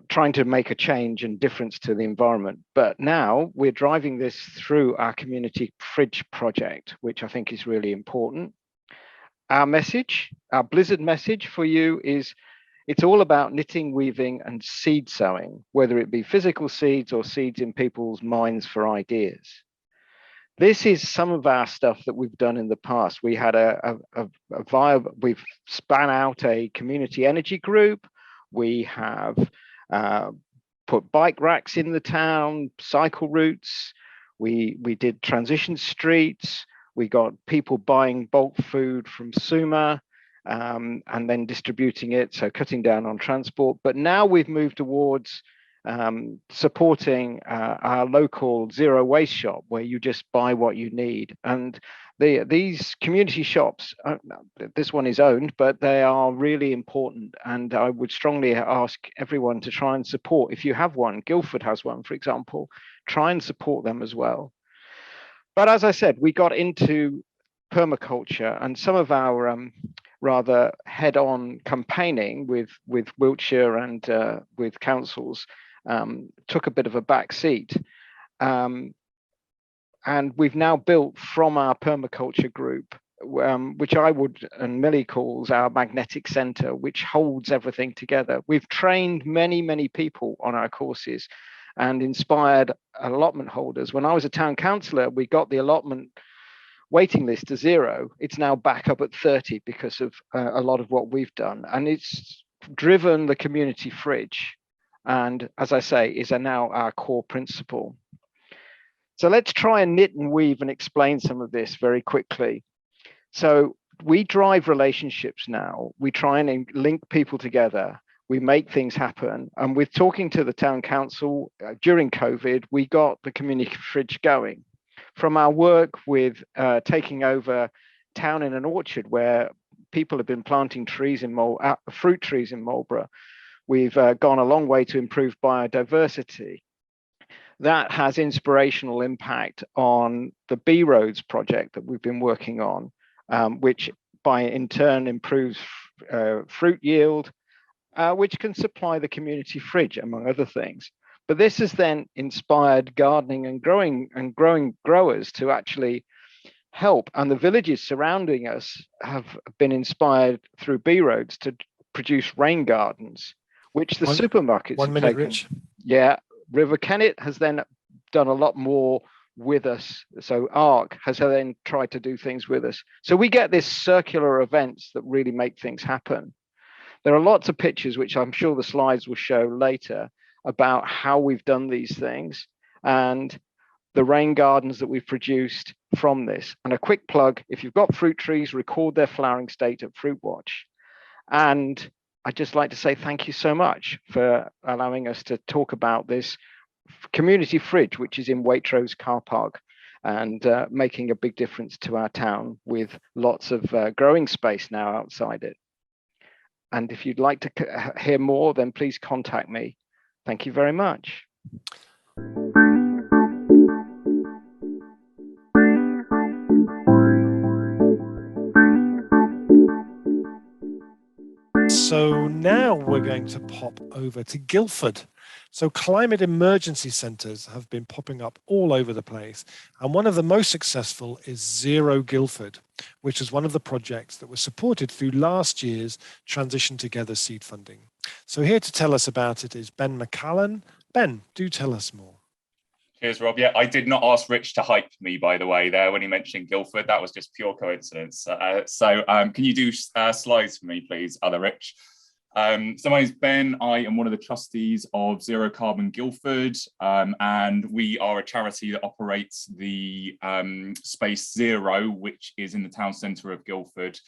trying to make a change and difference to the environment. But now we're driving this through our community fridge project, which I think is really important. Our message, our Blizzard message for you is it's all about knitting, weaving, and seed sowing, whether it be physical seeds or seeds in people's minds for ideas. This is some of our stuff that we've done in the past. We had we've span out a community energy group. We have put bike racks in the town, cycle routes. We did transition streets. We got people buying bulk food from Suma and then distributing it, so cutting down on transport. But now we've moved towards supporting our local zero waste shop where you just buy what you need. And these community shops, this one is owned, but they are really important. And I would strongly ask everyone to try and support. If you have one, Guildford has one, for example, try and support them as well. But as I said, we got into permaculture, and some of our rather head-on campaigning with Wiltshire and with councils took a bit of a back seat. And we've now built from our permaculture group, which I would, and Millie calls our magnetic center, which holds everything together. We've trained many, many people on our courses and inspired allotment holders. When I was a town councillor, we got the allotment waiting list to 0. It's now back up at 30 because of a lot of what we've done. And it's driven the community fridge. And as I say, is now our core principle. So let's try and knit and weave and explain some of this very quickly. So we drive relationships now. We try and link people together. We make things happen. And with talking to the town council during COVID, we got the community fridge going. From our work with taking over Town in an Orchard, where people have been planting trees in fruit trees in Marlborough, we've gone a long way to improve biodiversity. That has inspirational impact on the B Roads project that we've been working on, which in turn improves fruit yield, which can supply the community fridge, among other things. But this has then inspired gardening and growing growers to actually help. And the villages surrounding us have been inspired through B Roads to produce rain gardens, which the supermarkets have taken. Rich. Yeah, River Kennet has then done a lot more with us. So ARC has then tried to do things with us. So we get this circular events that really make things happen. There are lots of pictures, which I'm sure the slides will show later, about how we've done these things and the rain gardens that we've produced from this. And a quick plug, if you've got fruit trees, record their flowering state at Fruit Watch. And I'd just like to say thank you so much for allowing us to talk about this community fridge, which is in Waitrose car park, and making a big difference to our town with lots of growing space now outside it. And if you'd like to hear more, then please contact me. Thank you very much. So now we're going to pop over to Guildford. So climate emergency centres have been popping up all over the place. And one of the most successful is Zero Guildford, which is one of the projects that was supported through last year's Transition Together seed funding. So here to tell us about it is Ben McCallan. Ben, do tell us more. Cheers, Rob. Yeah, I did not ask Rich to hype me, by the way, there when he mentioned Guildford. That was just pure coincidence. Can you do slides for me, please, other Rich? So my name's Ben. I am one of the trustees of Zero Carbon Guildford, and we are a charity that operates the Space Zero, which is in the town centre of Guildford,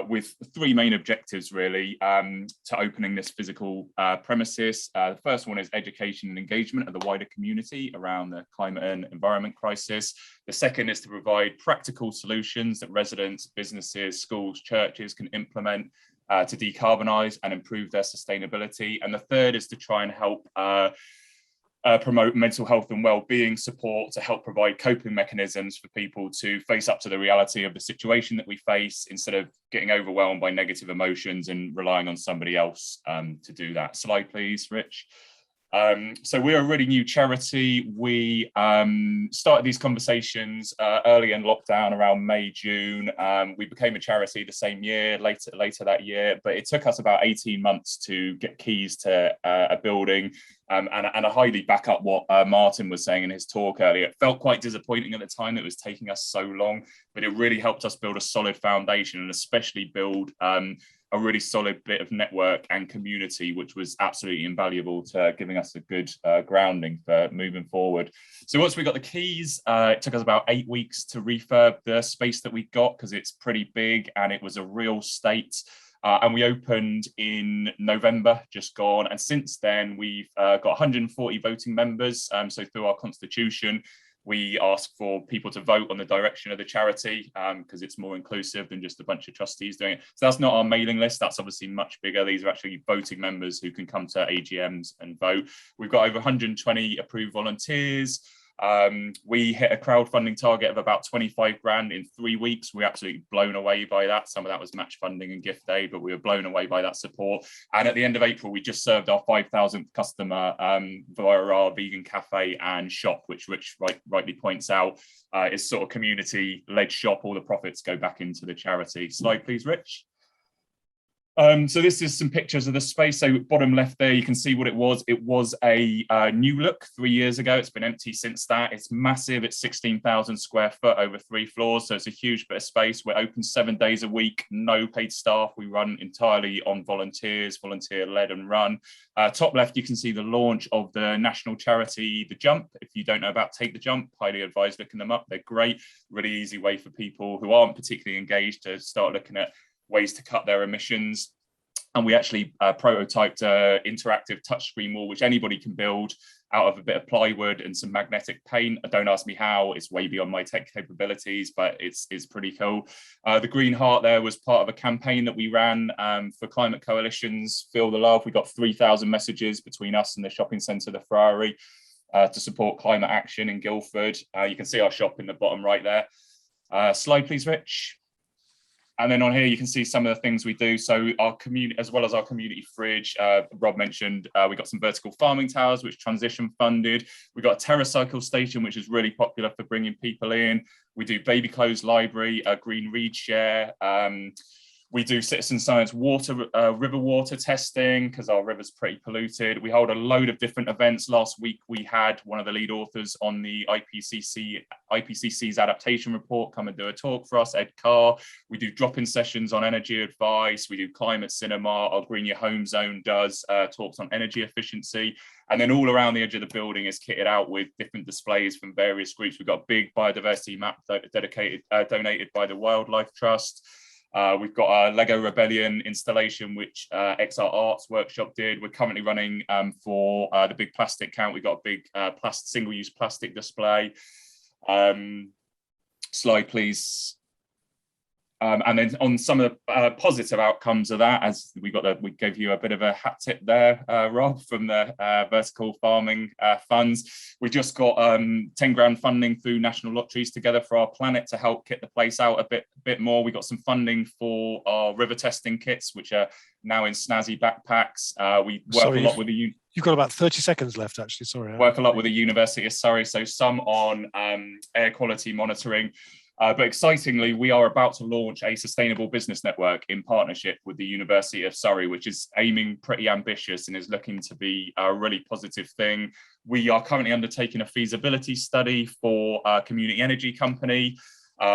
with three main objectives, really, to opening this physical premises. The first one is education and engagement of the wider community around the climate and environment crisis. The second is to provide practical solutions that residents, businesses, schools, churches can implement to decarbonise and improve their sustainability. And the third is to try and help promote mental health and well-being support to help provide coping mechanisms for people to face up to the reality of the situation that we face instead of getting overwhelmed by negative emotions and relying on somebody else to do that. Slide, please, Rich. So we're a really new charity. We started these conversations early in lockdown around May, June. We became a charity the same year, later that year, but it took us about 18 months to get keys to a building. And I highly back up what Martin was saying in his talk earlier. It felt quite disappointing at the time that it was taking us so long, but it really helped us build a solid foundation and especially build a really solid bit of network and community, which was absolutely invaluable to giving us a good grounding for moving forward. So once we got the keys, it took us about 8 weeks to refurb the space that we got because it's pretty big and it was a real state. And we opened in November, just gone. And since then, we've got 140 voting members. So through our constitution, we ask for people to vote on the direction of the charity because it's more inclusive than just a bunch of trustees doing it. So that's not our mailing list. That's obviously much bigger. These are actually voting members who can come to AGMs and vote. We've got over 120 approved volunteers. We hit a crowdfunding target of about 25 grand in 3 weeks. We're absolutely blown away by that. Some of that was match funding and gift aid, but we were blown away by that support. And at the end of April, we just served our 5,000th customer via our vegan cafe and shop, which Rich rightly points out is sort of community-led shop. All the profits go back into the charity. Slide, please, Rich. So this is some pictures of the space. So bottom left there, you can see what it was. It was a new look 3 years ago. It's been empty since that. It's massive. It's 16,000 square foot over 3 floors. So it's a huge bit of space. We're open 7 days a week, no paid staff. We run entirely on volunteers, volunteer led and run. Top left, you can see the launch of the national charity, The Jump. If you don't know about Take the Jump, highly advise looking them up. They're great, really easy way for people who aren't particularly engaged to start looking at ways to cut their emissions. And we actually prototyped an interactive touchscreen wall, which anybody can build out of a bit of plywood and some magnetic paint. Don't ask me how, it's way beyond my tech capabilities, but it's pretty cool. The green heart there was part of a campaign that we ran for Climate Coalition's Feel the Love. We got 3,000 messages between us and the shopping centre, the Ferrari, to support climate action in Guildford. You can see our shop in the bottom right there. Slide, please, Rich. And then on here, you can see some of the things we do. So our community, as well as our community fridge, Rob mentioned, we got some vertical farming towers, which transition funded. We got a TerraCycle station, which is really popular for bringing people in. We do baby clothes library, a green read share. We do citizen science river water testing because our river's pretty polluted. We hold a load of different events. Last week, we had one of the lead authors on the IPCC's adaptation report come and do a talk for us, Ed Carr. We do drop-in sessions on energy advice. We do climate cinema. Our Green Your Home Zone does talks on energy efficiency. And then all around the edge of the building is kitted out with different displays from various groups. We've got a big biodiversity map donated by the Wildlife Trust. We've got a Lego Rebellion installation, which XR Arts Workshop did. We're currently running for the big plastic count. We've got a big single-use plastic display. Slide, please. And then on some of the positive outcomes of that, as we gave you a bit of a hat tip there, Rob, from the vertical farming funds. We just got 10 grand funding through national lotteries Together for Our Planet to help kit the place out a bit more. We got some funding for our river testing kits, which are now in snazzy backpacks. We work a lot with the You've got about 30 seconds left, actually. Sorry. Work a lot with the University of Surrey, so some on air quality monitoring. But excitingly, we are about to launch a sustainable business network in partnership with the University of Surrey, which is aiming pretty ambitious and is looking to be a really positive thing. We are currently undertaking a feasibility study for a community energy company,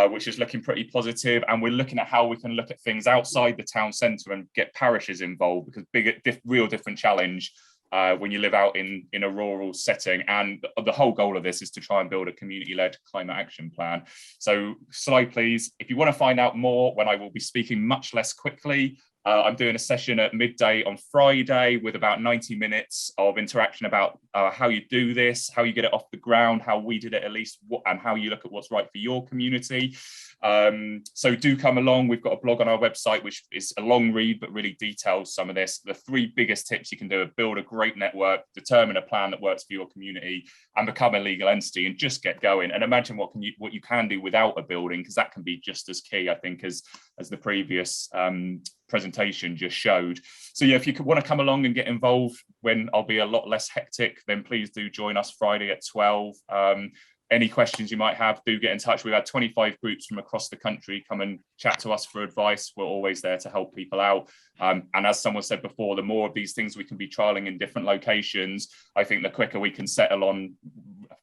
which is looking pretty positive. And we're looking at how we can look at things outside the town centre and get parishes involved, because real different challenge when you live out in a rural setting. And the whole goal of this is to try and build a community-led climate action plan. So slide, please. If you want to find out more, when I will be speaking much less quickly, I'm doing a session at midday on Friday with about 90 minutes of interaction about how you do this, how you get it off the ground, how we did it at least, and how you look at what's right for your community. So do come along. We've got a blog on our website, which is a long read, but really details some of this. The 3 biggest tips you can do are build a great network, determine a plan that works for your community, and become a legal entity and just get going. And imagine what you can do without a building, because that can be just as key, I think, as the previous presentation just showed. So yeah, if you want to come along and get involved when I'll be a lot less hectic, then please do join us Friday at 12. Any questions you might have, do get in touch. We've had 25 groups from across the country come and chat to us for advice. We're always there to help people out. And as someone said before, the more of these things we can be trialing in different locations, I think the quicker we can settle on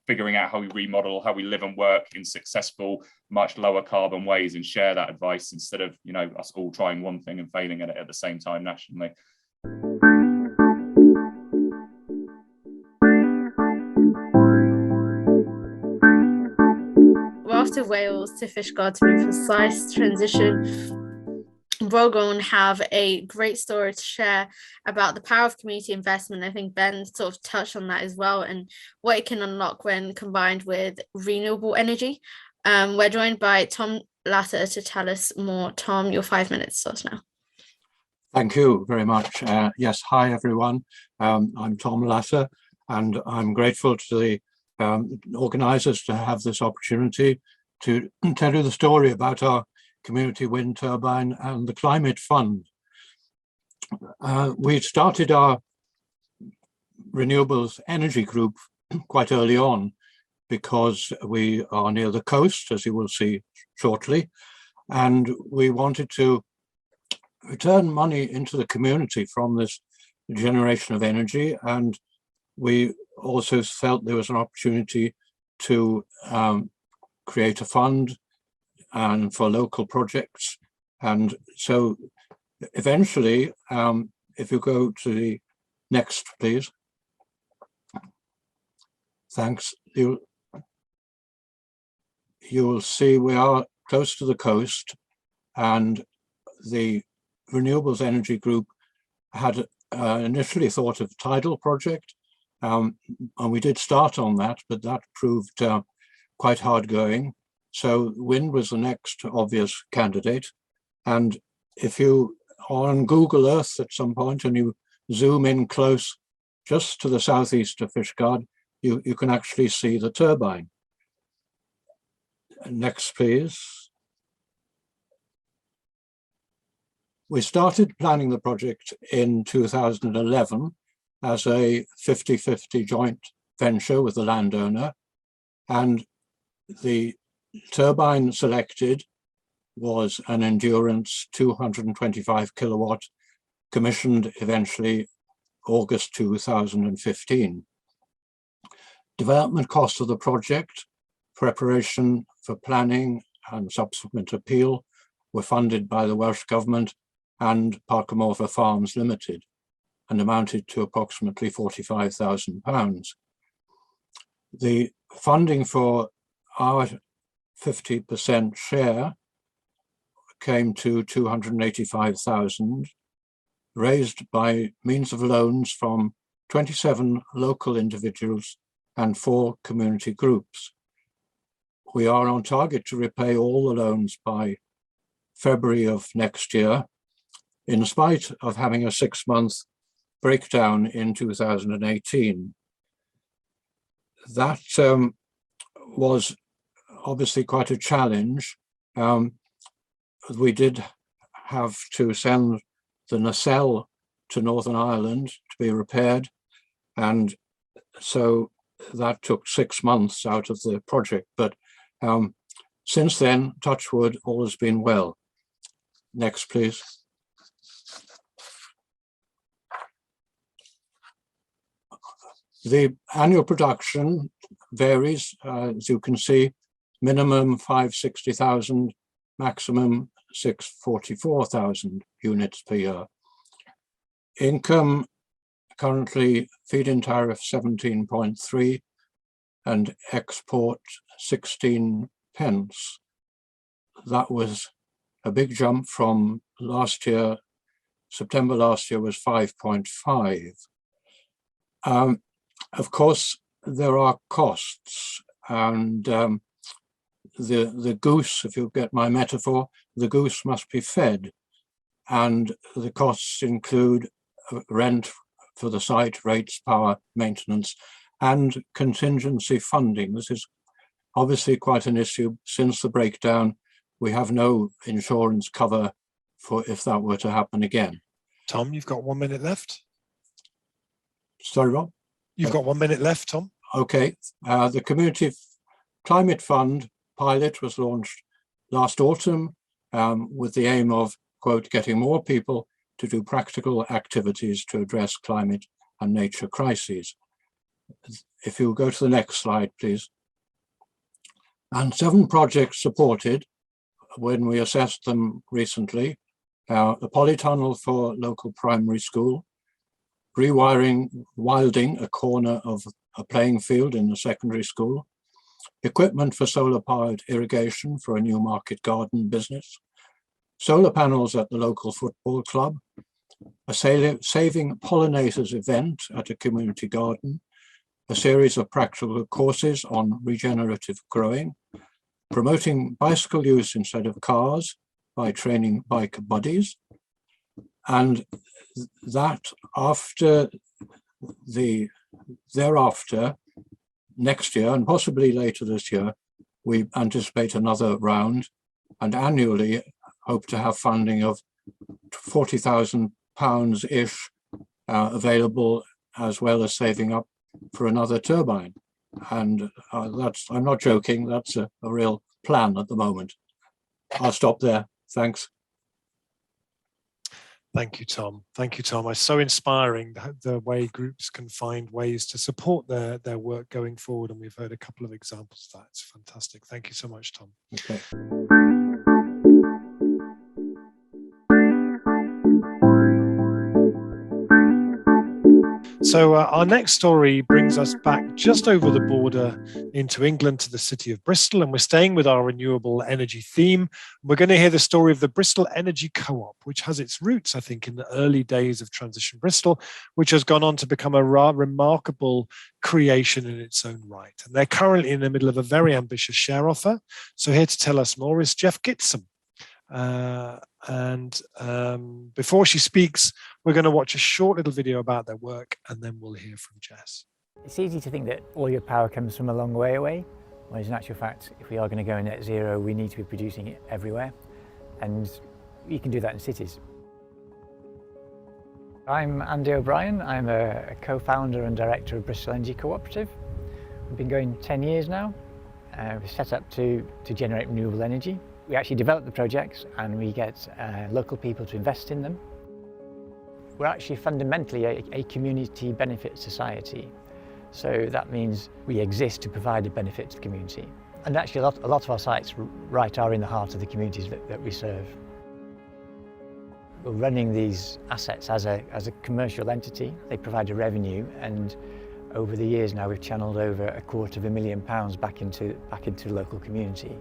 figuring out how we remodel, how we live and work in successful, much lower carbon ways, and share that advice instead of, us all trying one thing and failing at it at the same time nationally. We're off to Wales, to Fishguard, to be precise. Transition Brogan have a great story to share about the power of community investment. I think Ben sort of touched on that as well, and what it can unlock when combined with renewable energy. We're joined by Tom Latter to tell us more. Tom, your 5 minutes starts now. Thank you very much. Yes, hi everyone. I'm Tom Latter, and I'm grateful to the organisers to have this opportunity to tell you the story about our community wind turbine and the Climate Fund. We started our renewables energy group quite early on because we are near the coast, as you will see shortly, and we wanted to return money into the community from this generation of energy, and we also felt there was an opportunity to create a fund and for local projects. And so eventually, if you go to the next, please. Thanks. You will see we are close to the coast, and the Renewables Energy Group had initially thought of tidal project, and we did start on that, but that proved quite hard going. So wind was the next obvious candidate. And if you are on Google Earth at some point and you zoom in close just to the southeast of Fishguard, you can actually see the turbine. Next, please. We started planning the project in 2011 as a 50-50 joint venture with the landowner, and the turbine selected was an Endurance 225 kilowatt, commissioned eventually August 2015. Development costs of the project, preparation for planning and subsequent appeal were funded by the Welsh Government and Parc Amorfa Farms Limited, and amounted to approximately £45,000. The funding for our 50% share came to 285,000, raised by means of loans from 27 local individuals and 4 community groups. We are on target to repay all the loans by February of next year, in spite of having a 6-month breakdown in 2018. That was obviously quite a challenge. We did have to send the nacelle to Northern Ireland to be repaired, and so that took 6 months out of the project. But since then, touch wood, all has been well. Next, please. The annual production varies, as you can see, minimum 560,000, maximum 644,000 units per year. Income, currently feed-in tariff 17.3 and export 16 pence. That was a big jump from last year. September last year was 5.5. Of course, there are costs, and the goose, if you get my metaphor, the goose must be fed, and the costs include rent for the site, rates, power, maintenance, and contingency funding. This is obviously quite an issue. Since the breakdown, we have no insurance cover for if that were to happen again. Tom, you've got 1 minute left. Sorry, Rob? You've got 1 minute left, Tom. Okay. The Community Climate Fund pilot was launched last autumn with the aim of, quote, getting more people to do practical activities to address climate and nature crises. If you go to the next slide, please. And 7 projects supported when we assessed them recently. The polytunnel for local primary school, wilding a corner of a playing field in the secondary school, equipment for solar-powered irrigation for a new market garden business, solar panels at the local football club, a saving pollinators event at a community garden, a series of practical courses on regenerative growing, promoting bicycle use instead of cars by training bike buddies, and that thereafter, next year and possibly later this year, we anticipate another round, and annually hope to have funding of £40,000-ish available, as well as saving up for another turbine. And I'm not joking, that's a real plan at the moment. I'll stop there. Thanks. Thank you, Tom. Thank you, Tom. It's so inspiring the way groups can find ways to support their work going forward. And we've heard a couple of examples of that. It's fantastic. Thank you so much, Tom. Okay. So our next story brings us back just over the border into England to the city of Bristol, and we're staying with our renewable energy theme. We're going to hear the story of the Bristol Energy Co-op, which has its roots, I think, in the early days of Transition Bristol, which has gone on to become a remarkable creation in its own right. And they're currently in the middle of a very ambitious share offer. So here to tell us more is Jeff Gitson. Before she speaks, we're going to watch a short little video about their work, and then we'll hear from Jess. It's easy to think that all your power comes from a long way away, whereas in actual fact, if we are going to go net zero, we need to be producing it everywhere, and you can do that in cities. I'm Andy O'Brien. I'm a co-founder and director of Bristol Energy Cooperative. We've been going 10 years now. We're set up to generate renewable energy. We actually develop the projects and we get local people to invest in them. We're actually fundamentally a community benefit society. So that means we exist to provide a benefit to the community. And actually a lot of our sites are in the heart of the communities that we serve. We're running these assets as a commercial entity. They provide a revenue, and over the years now we've channeled over £250,000 back into the local community.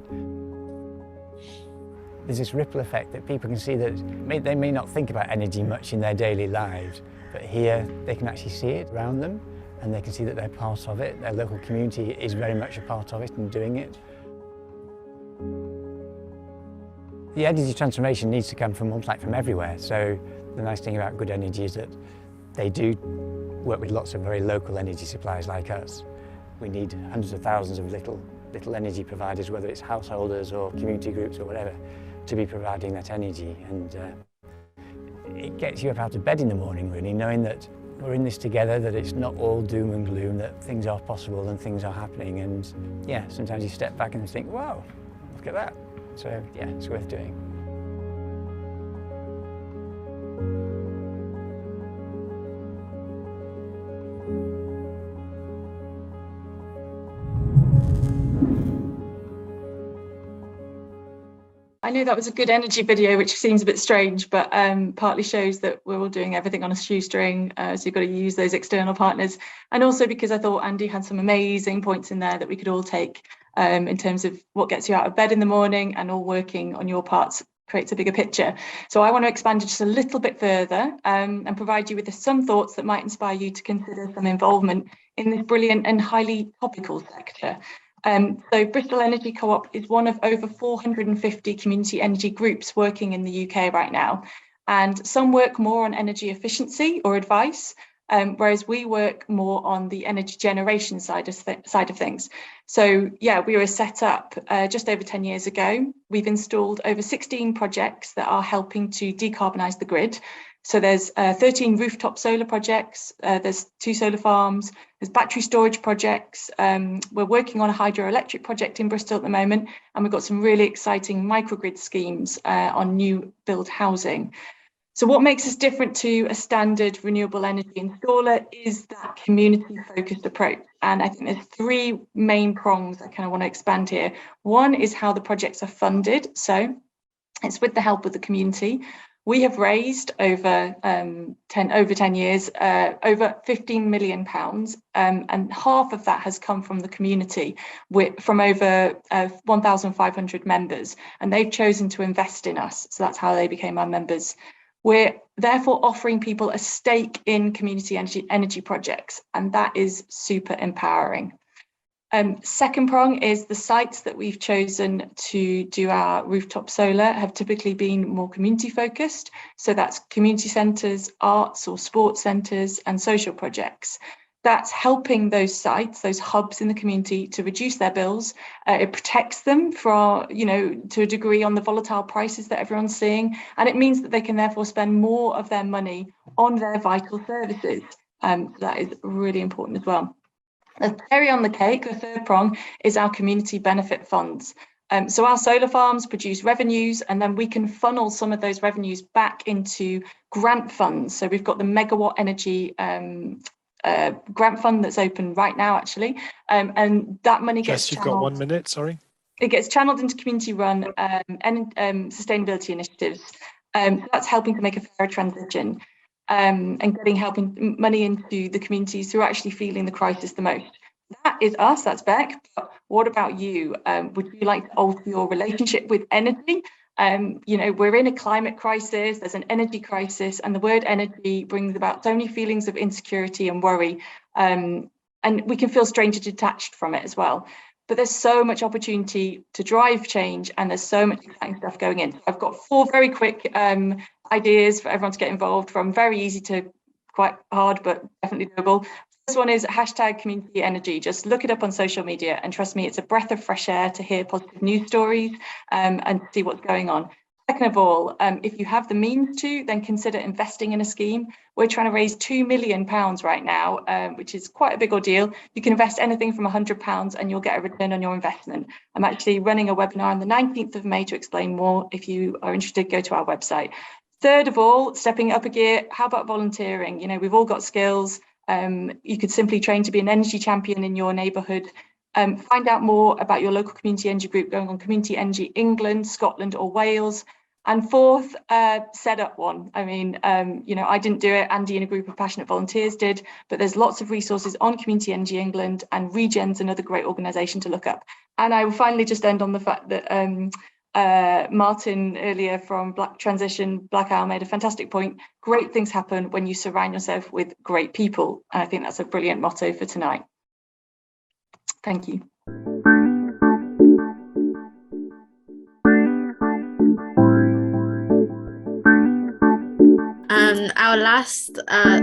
There's this ripple effect that people can see that they may not think about energy much in their daily lives, but here they can actually see it around them and they can see that they're part of it. Their local community is very much a part of it and doing it. The energy transformation needs to come from everywhere. So the nice thing about Good Energy is that they do work with lots of very local energy suppliers like us. We need hundreds of thousands of little energy providers, whether it's householders or community groups or whatever, to be providing that energy. And it gets you up out of bed in the morning, really, knowing that we're in this together, that it's not all doom and gloom, that things are possible and things are happening. And yeah, sometimes you step back and think, wow, look at that. So yeah, it's worth doing. I know that was a Good Energy video, which seems a bit strange, but partly shows that we're all doing everything on a shoestring. So you've got to use those external partners. And also because I thought Andy had some amazing points in there that we could all take in terms of what gets you out of bed in the morning, and all working on your parts creates a bigger picture. So I want to expand it just a little bit further and provide you with some thoughts that might inspire you to consider some involvement in this brilliant and highly topical sector. So Bristol Energy Co-op is one of over 450 community energy groups working in the UK right now. And some work more on energy efficiency or advice, whereas we work more on the energy generation side of things. So yeah, we were set up just over 10 years ago. We've installed over 16 projects that are helping to decarbonise the grid. So there's 13 rooftop solar projects, there's 2 solar farms, there's battery storage projects. We're working on a hydroelectric project in Bristol at the moment, and we've got some really exciting microgrid schemes on new build housing. So what makes us different to a standard renewable energy installer is that community-focused approach. And I think there's 3 main prongs I kind of want to expand here. One is how the projects are funded. So it's with the help of the community. We have raised over 10 years, over £15 million, and half of that has come from the community, from over 1,500 members, and they've chosen to invest in us. So that's how they became our members. We're therefore offering people a stake in community energy projects, and that is super empowering. Second prong is the sites that we've chosen to do our rooftop solar have typically been more community focused. So that's community centres, arts or sports centres, and social projects. That's helping those sites, those hubs in the community, to reduce their bills. It protects them from, to a degree, on the volatile prices that everyone's seeing. And it means that they can therefore spend more of their money on their vital services. That is really important as well. The cherry on the cake, the third prong, is our community benefit funds. So our solar farms produce revenues, and then we can funnel some of those revenues back into grant funds. So we've got the Megawatt Energy grant fund that's open right now, actually. And that money gets Jess, you've got 1 minute, sorry. It gets channeled into community-run sustainability initiatives. That's helping to make a fair transition. And helping money into the communities who are actually feeling the crisis the most. That is us, that's Beck. But what about you? Would you like to alter your relationship with energy? We're in a climate crisis, there's an energy crisis, and the word energy brings about so many feelings of insecurity and worry. And we can feel strangely detached from it as well. But there's so much opportunity to drive change, and there's so much exciting stuff going in. I've got 4 very quick ideas for everyone to get involved, from very easy to quite hard, but definitely doable. First one is #community energy. Just look it up on social media, and trust me, it's a breath of fresh air to hear positive news stories and see what's going on. Second of all, if you have the means to, then consider investing in a scheme. We're trying to raise £2 million right now, which is quite a big ordeal. You can invest anything from £100 and you'll get a return on your investment. I'm actually running a webinar on the 19th of May to explain more. If you are interested, go to our website. Third of all, stepping up a gear, how about volunteering? We've all got skills. You could simply train to be an energy champion in your neighbourhood. Find out more about your local community energy group going on Community Energy England, Scotland or Wales. And fourth, set up one. I mean, I didn't do it. Andy and a group of passionate volunteers did, but there's lots of resources on Community Energy England, and Regen's another great organisation to look up. And I will finally just end on the fact that Martin earlier from Black Transition, Black Owl, made a fantastic point. Great things happen when you surround yourself with great people. And I think that's a brilliant motto for tonight. Thank you. And our last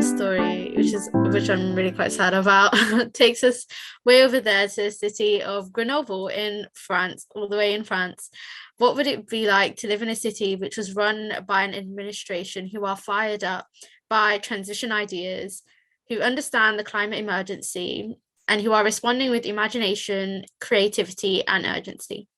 story, which I'm really quite sad about, takes us way over there to the city of Grenoble in France, all the way in France. What would it be like to live in a city which was run by an administration who are fired up by transition ideas, who understand the climate emergency, and who are responding with imagination, creativity, and urgency?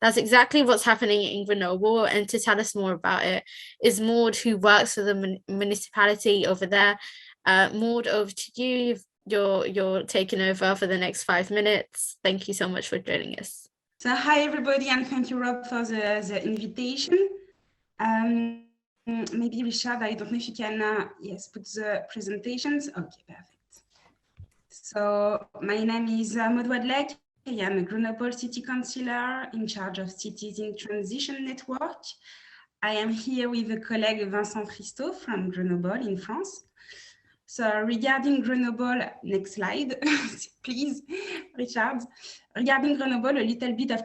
That's exactly what's happening in Grenoble, and to tell us more about it is Maud, who works for the municipality over there. Maud, over to you. You're taking over for the next 5 minutes. Thank you so much for joining us. So hi everybody, and thank you, Rob, for the invitation. Maybe Richard, I don't know if you can yes, put the presentations. Okay, perfect. So my name is Maud Wadlek. I am a Grenoble City Councillor in charge of Cities in Transition Network. I am here with a colleague, Vincent Christo, from Grenoble in France. So regarding Grenoble, next slide, please, Richard. Regarding Grenoble, a little bit of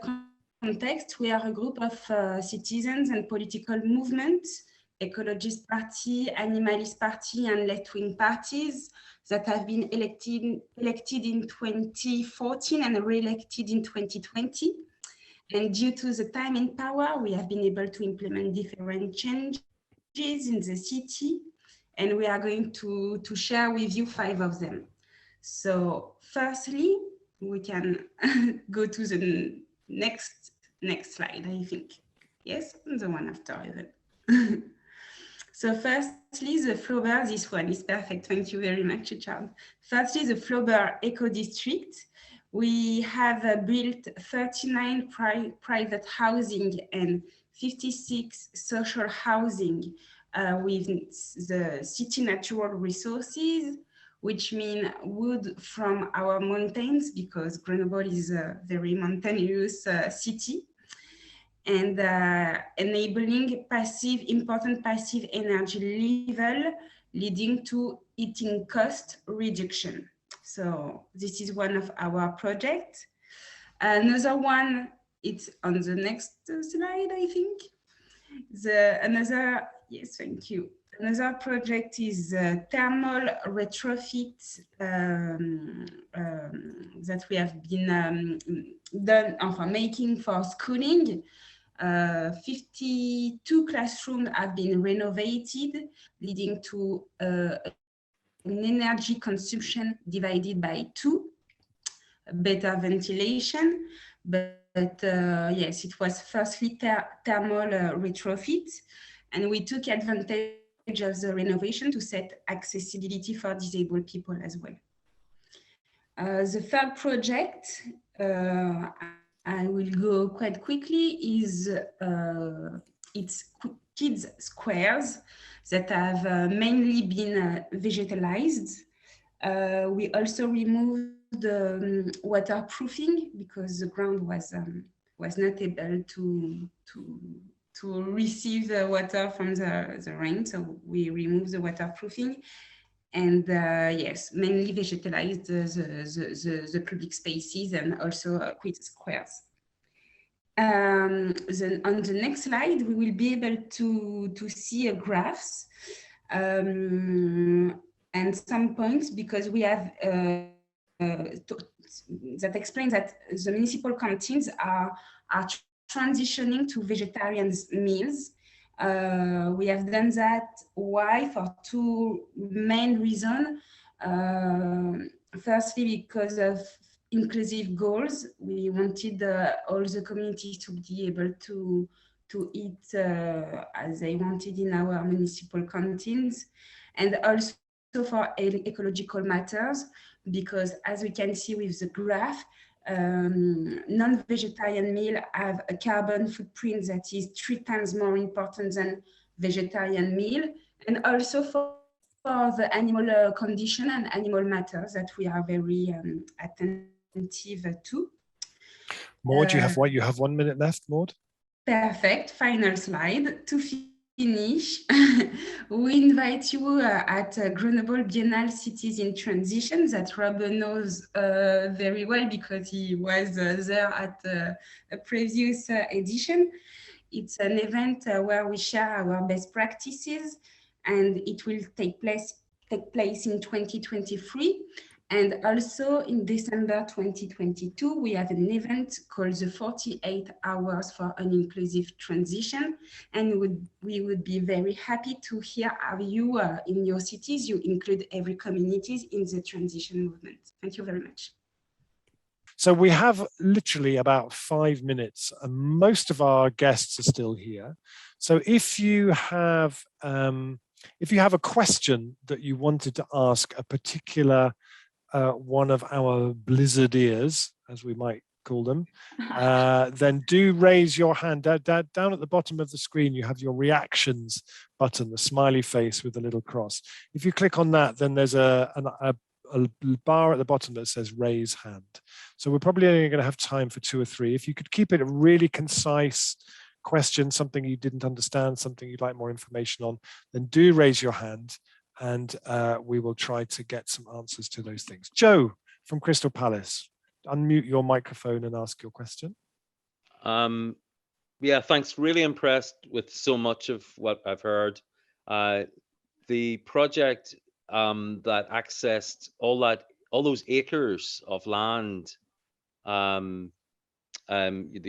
context. We are a group of citizens and political movements, ecologist party, animalist party, and left-wing parties that have been elected in 2014 and re-elected in 2020. And due to the time and power, we have been able to implement different changes in the city. And we are going to share with you 5 of them. So firstly, we can go to the next slide, I think. Yes, the one after even. So firstly, the Flaubert, this one is perfect. Thank you very much, Richard. Firstly, the Flaubert Eco District. We have built 39 private housing and 56 social housing with the city natural resources, which mean wood from our mountains, because Grenoble is a very mountainous city, and enabling important passive energy level, leading to heating cost reduction. So this is one of our projects. Another one, it's on the next slide, I think. Yes, thank you. Another project is thermal retrofit that we have been making for schooling. 52 classrooms have been renovated, leading to an energy consumption divided by 2, better ventilation. But yes, it was firstly thermal retrofit, and we took advantage of the renovation to set accessibility for disabled people as well. The third project, I will go quite quickly, is it's kids squares that have mainly been vegetalized. We also removed the waterproofing because the ground was not able to receive the water from the rain, so we removed the waterproofing. And yes, mainly vegetalized the public spaces and also kids squares. Then on the next slide, we will be able to see a graphs and some points, because we have that explains that the municipal canteens are transitioning to vegetarian meals. We have done that. Why? For 2 main reasons. Firstly, because of inclusive goals. We wanted all the communities to be able to eat as they wanted in our municipal canteens, and also for ecological matters, because as we can see with the graph, non-vegetarian meal have a carbon footprint that is 3 times more important than vegetarian meal, and also for the animal condition and animal matters that we are very attentive to. Maud, you have 1 minute left, Maud. Perfect. Final slide to finish. We invite you at Grenoble Biennale Cities in Transition that Rob knows very well because he was there at a previous edition. It's an event where we share our best practices and it will take place in 2023. And also in December 2022, we have an event called the 48 Hours for an Inclusive Transition. And we would be very happy to hear how you, in your cities, you include every communities in the transition movement. Thank you very much. So we have literally about 5 minutes, and most of our guests are still here. So if you have a question that you wanted to ask a particular one of our blizzardiers, as we might call them, then do raise your hand. Down at the bottom of the screen, you have your reactions button, the smiley face with the little cross. If you click on that, then there's a bar at the bottom that says raise hand. So we're probably only going to have time for 2 or 3. If you could keep it a really concise question, something you didn't understand, something you'd like more information on, then do raise your hand, and we will try to get some answers to those things. Joe from Crystal Palace, unmute your microphone and ask your question. Yeah, thanks. Really impressed with so much of what I've heard. The project that accessed all those acres of land, the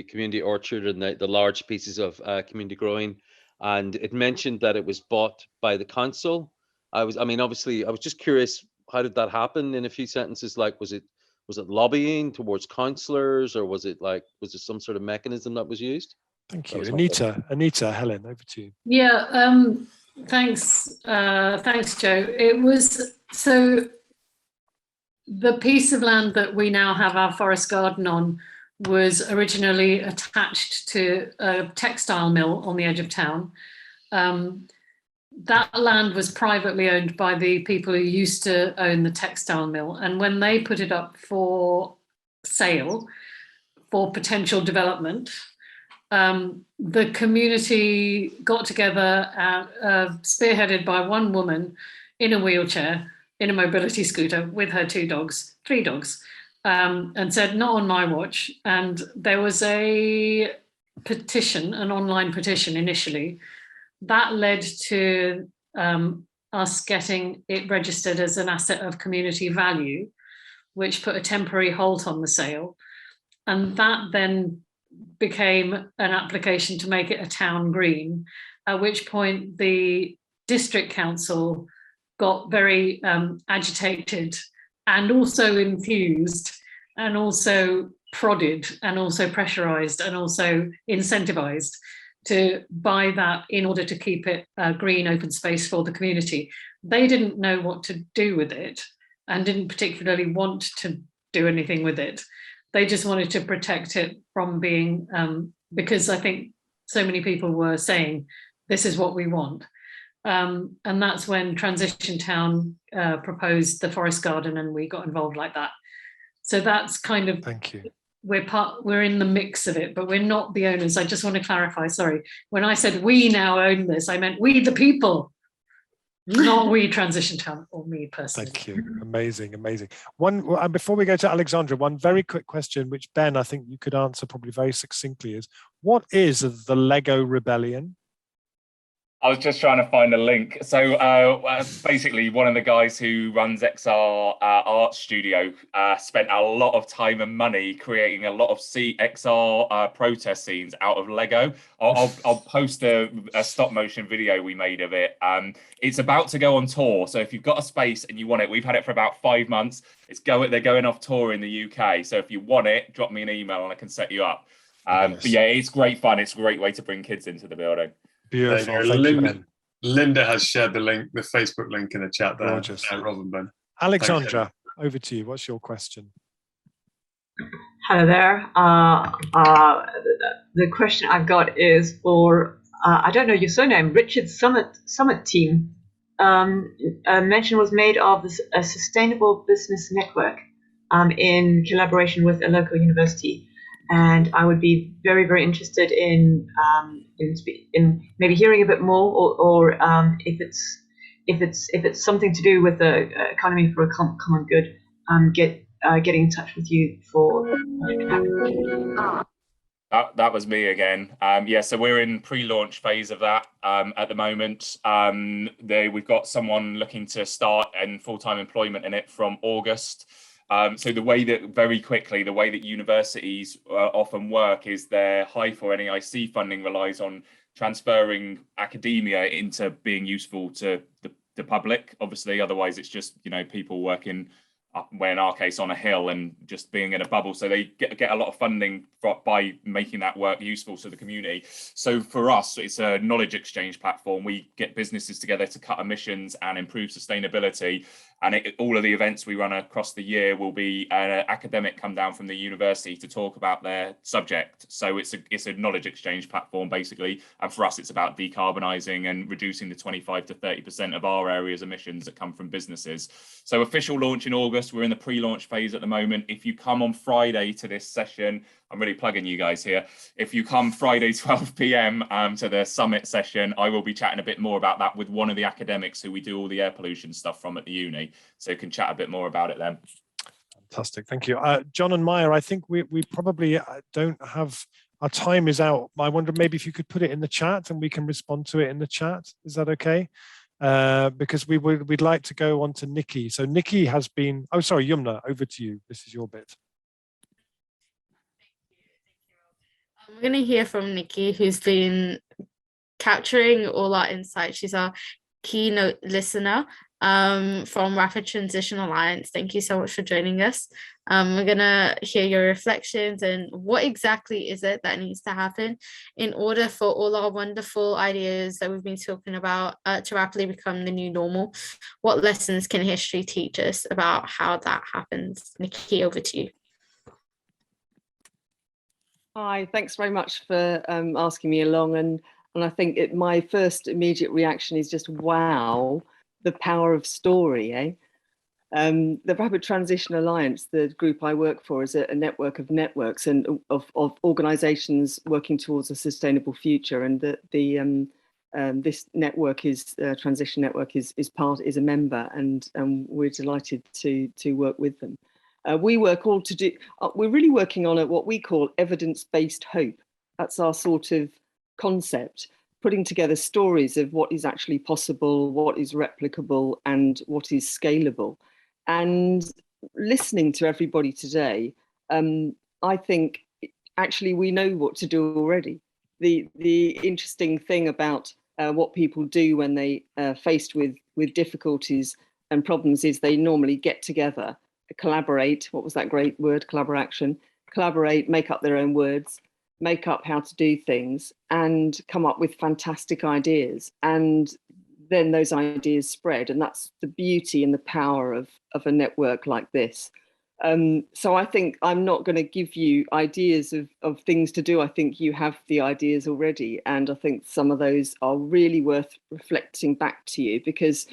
community orchard and the large pieces of community growing, and it mentioned that it was bought by the council. Obviously, I was just curious, how did that happen in a few sentences? Like, was it lobbying towards councillors, or was it some sort of mechanism that was used? Thank you. Anita, Helen, over to you. Yeah, thanks, Joe. It was, so the piece of land that we now have our forest garden on was originally attached to a textile mill on the edge of town. That land was privately owned by the people who used to own the textile mill. And when they put it up for sale for potential development, the community got together, spearheaded by one woman in a wheelchair, in a mobility scooter with her 3 dogs, and said, not on my watch. And there was a petition, an online petition initially, that led to us getting it registered as an asset of community value, which put a temporary halt on the sale. And that then became an application to make it a town green, at which point the district council got very agitated and also enthused and also prodded and also pressurized and also incentivized to buy that in order to keep it a green open space for the community. They didn't know what to do with it and didn't particularly want to do anything with it. They just wanted to protect it from being, because I think so many people were saying, this is what we want. And that's when Transition Town proposed the forest garden, and we got involved like that. So that's kind of, thank you. We're in the mix of it, but we're not the owners. I just want to clarify, sorry. When I said we now own this, I meant we the people, not we Transition Town or me personally. Thank you. Amazing, amazing. And before we go to Alexandra, one very quick question, which Ben, I think you could answer probably very succinctly, is what is the Lego Rebellion? I was just trying to find a link. So basically, one of the guys who runs XR Art Studio spent a lot of time and money creating a lot of XR protest scenes out of Lego. I'll post a stop motion video we made of it. It's about to go on tour. So if you've got a space and you want it, we've had it for about 5 months. They're going off tour in the UK. So if you want it, drop me an email and I can set you up. But yeah, it's great fun. It's a great way to bring kids into the building. Beautiful. Linda has shared the link, the Facebook link in the chat there. Gorgeous. Rob and Ben. Alexandra, over to you. What's your question? Hello there. The question I've got is for, I don't know your surname, Richard Summit Team. A mention was made of a sustainable business network in collaboration with a local university. And I would be very, very interested in maybe hearing a bit more, or if it's something to do with the economy for a common good, getting in touch with you for. That was me again. Yeah, so we're in pre-launch phase of that at the moment. We've got someone looking to start in full-time employment in it from August. So the way that universities often work is their HIFE NEIC funding relies on transferring academia into being useful to the public. Obviously, otherwise it's just, you know, people working in our case on a hill and just being in a bubble. So they get a lot of funding by making that work useful to the community. So for us, it's a knowledge exchange platform. We get businesses together to cut emissions and improve sustainability. And all of the events we run across the year will be an academic come down from the university to talk about their subject. So it's a knowledge exchange platform, basically. And for us, it's about decarbonising and reducing the 25 to 30% of our area's emissions that come from businesses. So official launch in August. We're in the pre-launch phase at the moment. If you come on Friday to this session, I'm really plugging you guys here. If you come Friday 12 p.m. To the summit session, I will be chatting a bit more about that with one of the academics who we do all the air pollution stuff from at the uni. So you can chat a bit more about it then. Fantastic, thank you. John and Maya, I think we probably don't have, our time is out. I wonder maybe if you could put it in the chat and we can respond to it in the chat. Is that okay? Because we'd like to go on to Nikki. So Nikki has been, oh sorry, Yumna, over to you. This is your bit. We're going to hear from Nikki, who's been capturing all our insights. She's our keynote listener from Rapid Transition Alliance. Thank you so much for joining us. We're going to hear your reflections and what exactly is it that needs to happen in order for all our wonderful ideas that we've been talking about to rapidly become the new normal. What lessons can history teach us about how that happens? Nikki, over to you. Hi, thanks very much for asking me along. And I think my first immediate reaction is just, wow, the power of story, eh? The Rapid Transition Alliance, the group I work for, is a network of networks and of organisations working towards a sustainable future. And this network is Transition Network is a member, and we're delighted to work with them. We're really working on what we call evidence-based hope. That's our sort of concept, putting together stories of what is actually possible, what is replicable, and what is scalable. And listening to everybody today, I think actually we know what to do already. The interesting thing about what people do when they are faced with difficulties and problems is they normally get together, collaborate. What was that great word? Collaboration. Collaborate, make up their own words, make up how to do things, and come up with fantastic ideas. And then those ideas spread. And that's the beauty and the power of a network like this. So I think I'm not going to give you ideas of things to do. I think you have the ideas already. And I think some of those are really worth reflecting back to you, because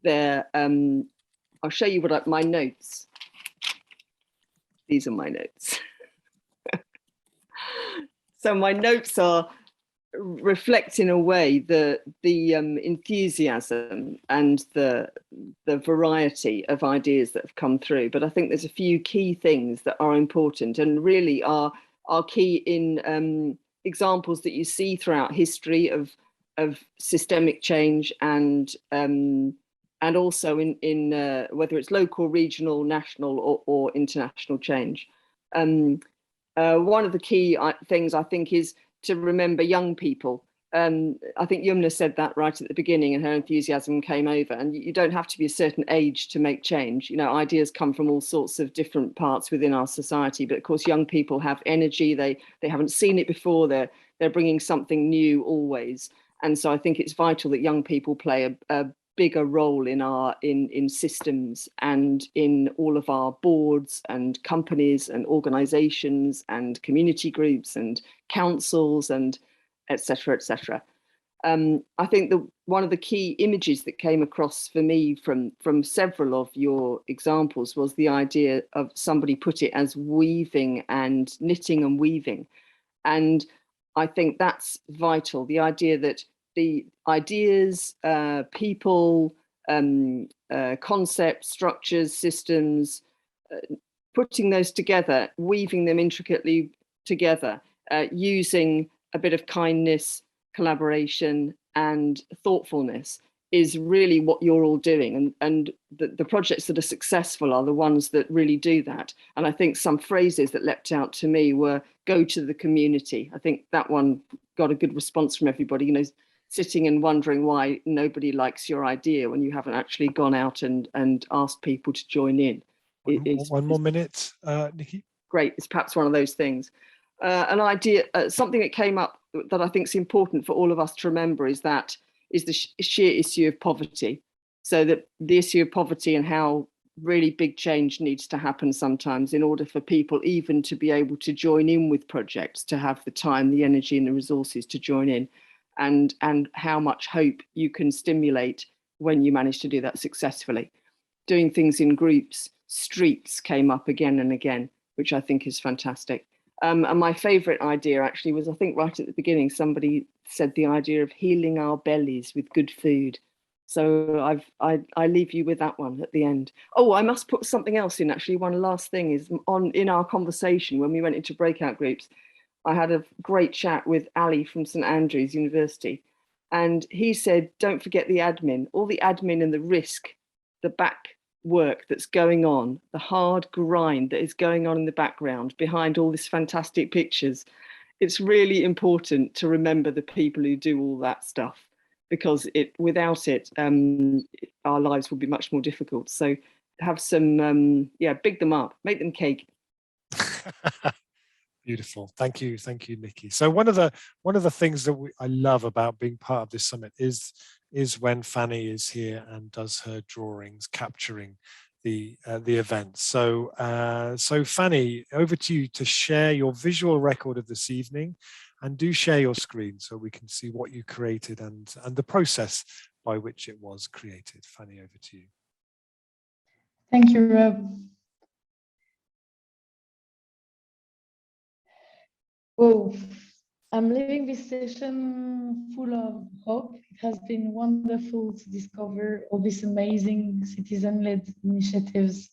they're, I'll show you my notes. These are my notes. So my notes are reflect in a way the enthusiasm and the variety of ideas that have come through. But I think there's a few key things that are important and really are key in examples that you see throughout history of systemic change and also in whether it's local, regional, national, or international change. One of the key things I think is to remember young people. I think Yumna said that right at the beginning, and her enthusiasm came over. And you don't have to be a certain age to make change. You know, ideas come from all sorts of different parts within our society. But of course, young people have energy. They haven't seen it before. They're bringing something new always. And so I think it's vital that young people play a bigger role in systems and in all of our boards and companies and organizations and community groups and councils and et cetera, et cetera. I think one of the key images that came across for me from several of your examples was the idea of, somebody put it as weaving and knitting and weaving. And I think that's vital, the idea that the ideas, people, concepts, structures, systems, putting those together, weaving them intricately together, using a bit of kindness, collaboration and thoughtfulness is really what you're all doing. And the projects that are successful are the ones that really do that. And I think some phrases that leapt out to me were go to the community. I think that one got a good response from everybody, you know, sitting and wondering why nobody likes your idea when you haven't actually gone out and asked people to join in. One more minute, Nikki. Great, it's perhaps one of those things. An idea, something that came up that I think is important for all of us to remember is the sheer issue of poverty. So that the issue of poverty and how really big change needs to happen sometimes in order for people even to be able to join in with projects, to have the time, the energy and the resources to join in, and how much hope you can stimulate when you manage to do that successfully. Doing things in groups, streets came up again and again, which I think is fantastic. And my favorite idea actually was, I think right at the beginning, somebody said the idea of healing our bellies with good food. So I leave you with that one at the end. Oh, I must put something else in actually. One last thing is in our conversation when we went into breakout groups, I had a great chat with Ali from St Andrews University. And he said, don't forget the admin, all the admin and the risk, the back work that's going on, the hard grind that is going on in the background behind all these fantastic pictures. It's really important to remember the people who do all that stuff, because without it, our lives would be much more difficult. So have some, big them up, make them cake. Beautiful. Thank you, Nikki. So one of the things that I love about being part of this summit is when Fanny is here and does her drawings capturing the event. So Fanny, over to you to share your visual record of this evening, and do share your screen so we can see what you created and the process by which it was created. Fanny, over to you. Thank you, Rob. Oh, I'm leaving this session full of hope. It has been wonderful to discover all these amazing citizen-led initiatives.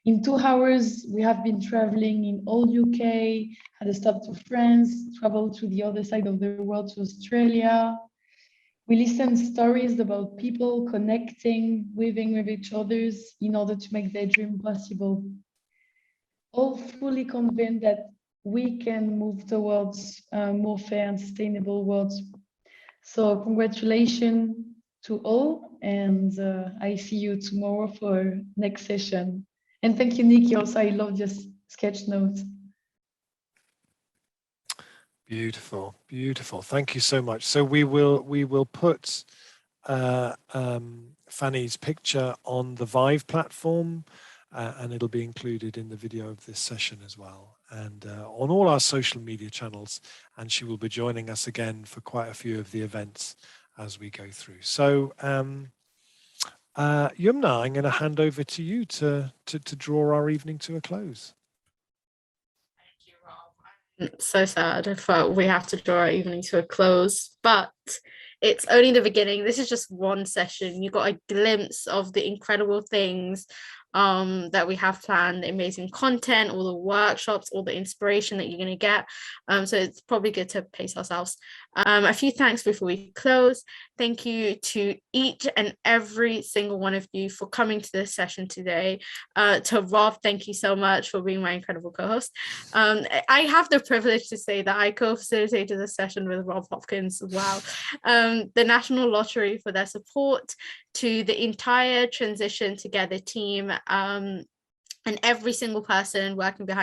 In 2 hours, we have been traveling in all UK, had a stop to France, traveled to the other side of the world to Australia. We listened stories about people connecting, weaving with each others in order to make their dream possible. All fully convinced that we can move towards more fair and sustainable worlds. So congratulations to all, and I see you tomorrow for next session. And thank you, Nikki. Also, I love your sketch notes. Beautiful, beautiful. Thank you so much. So we will put Fanny's picture on the Vive platform, and it'll be included in the video of this session as well, and on all our social media channels. And she will be joining us again for quite a few of the events as we go through. So Yumna, I'm going to hand over to you to draw our evening to a close. So sad. I thought we have to draw our evening to a close, but it's only the beginning. This is just one session. You got a glimpse of the incredible things that we have planned, the amazing content, all the workshops, all the inspiration that you're going to get. So it's probably good to pace ourselves. A few thanks before we close. Thank you to each and every single one of you for coming to this session today. To Rob, thank you so much for being my incredible co-host. I have the privilege to say that I co-facilitated this session with Rob Hopkins. Wow. The National Lottery for their support, to the entire Transition Together team, and every single person working behind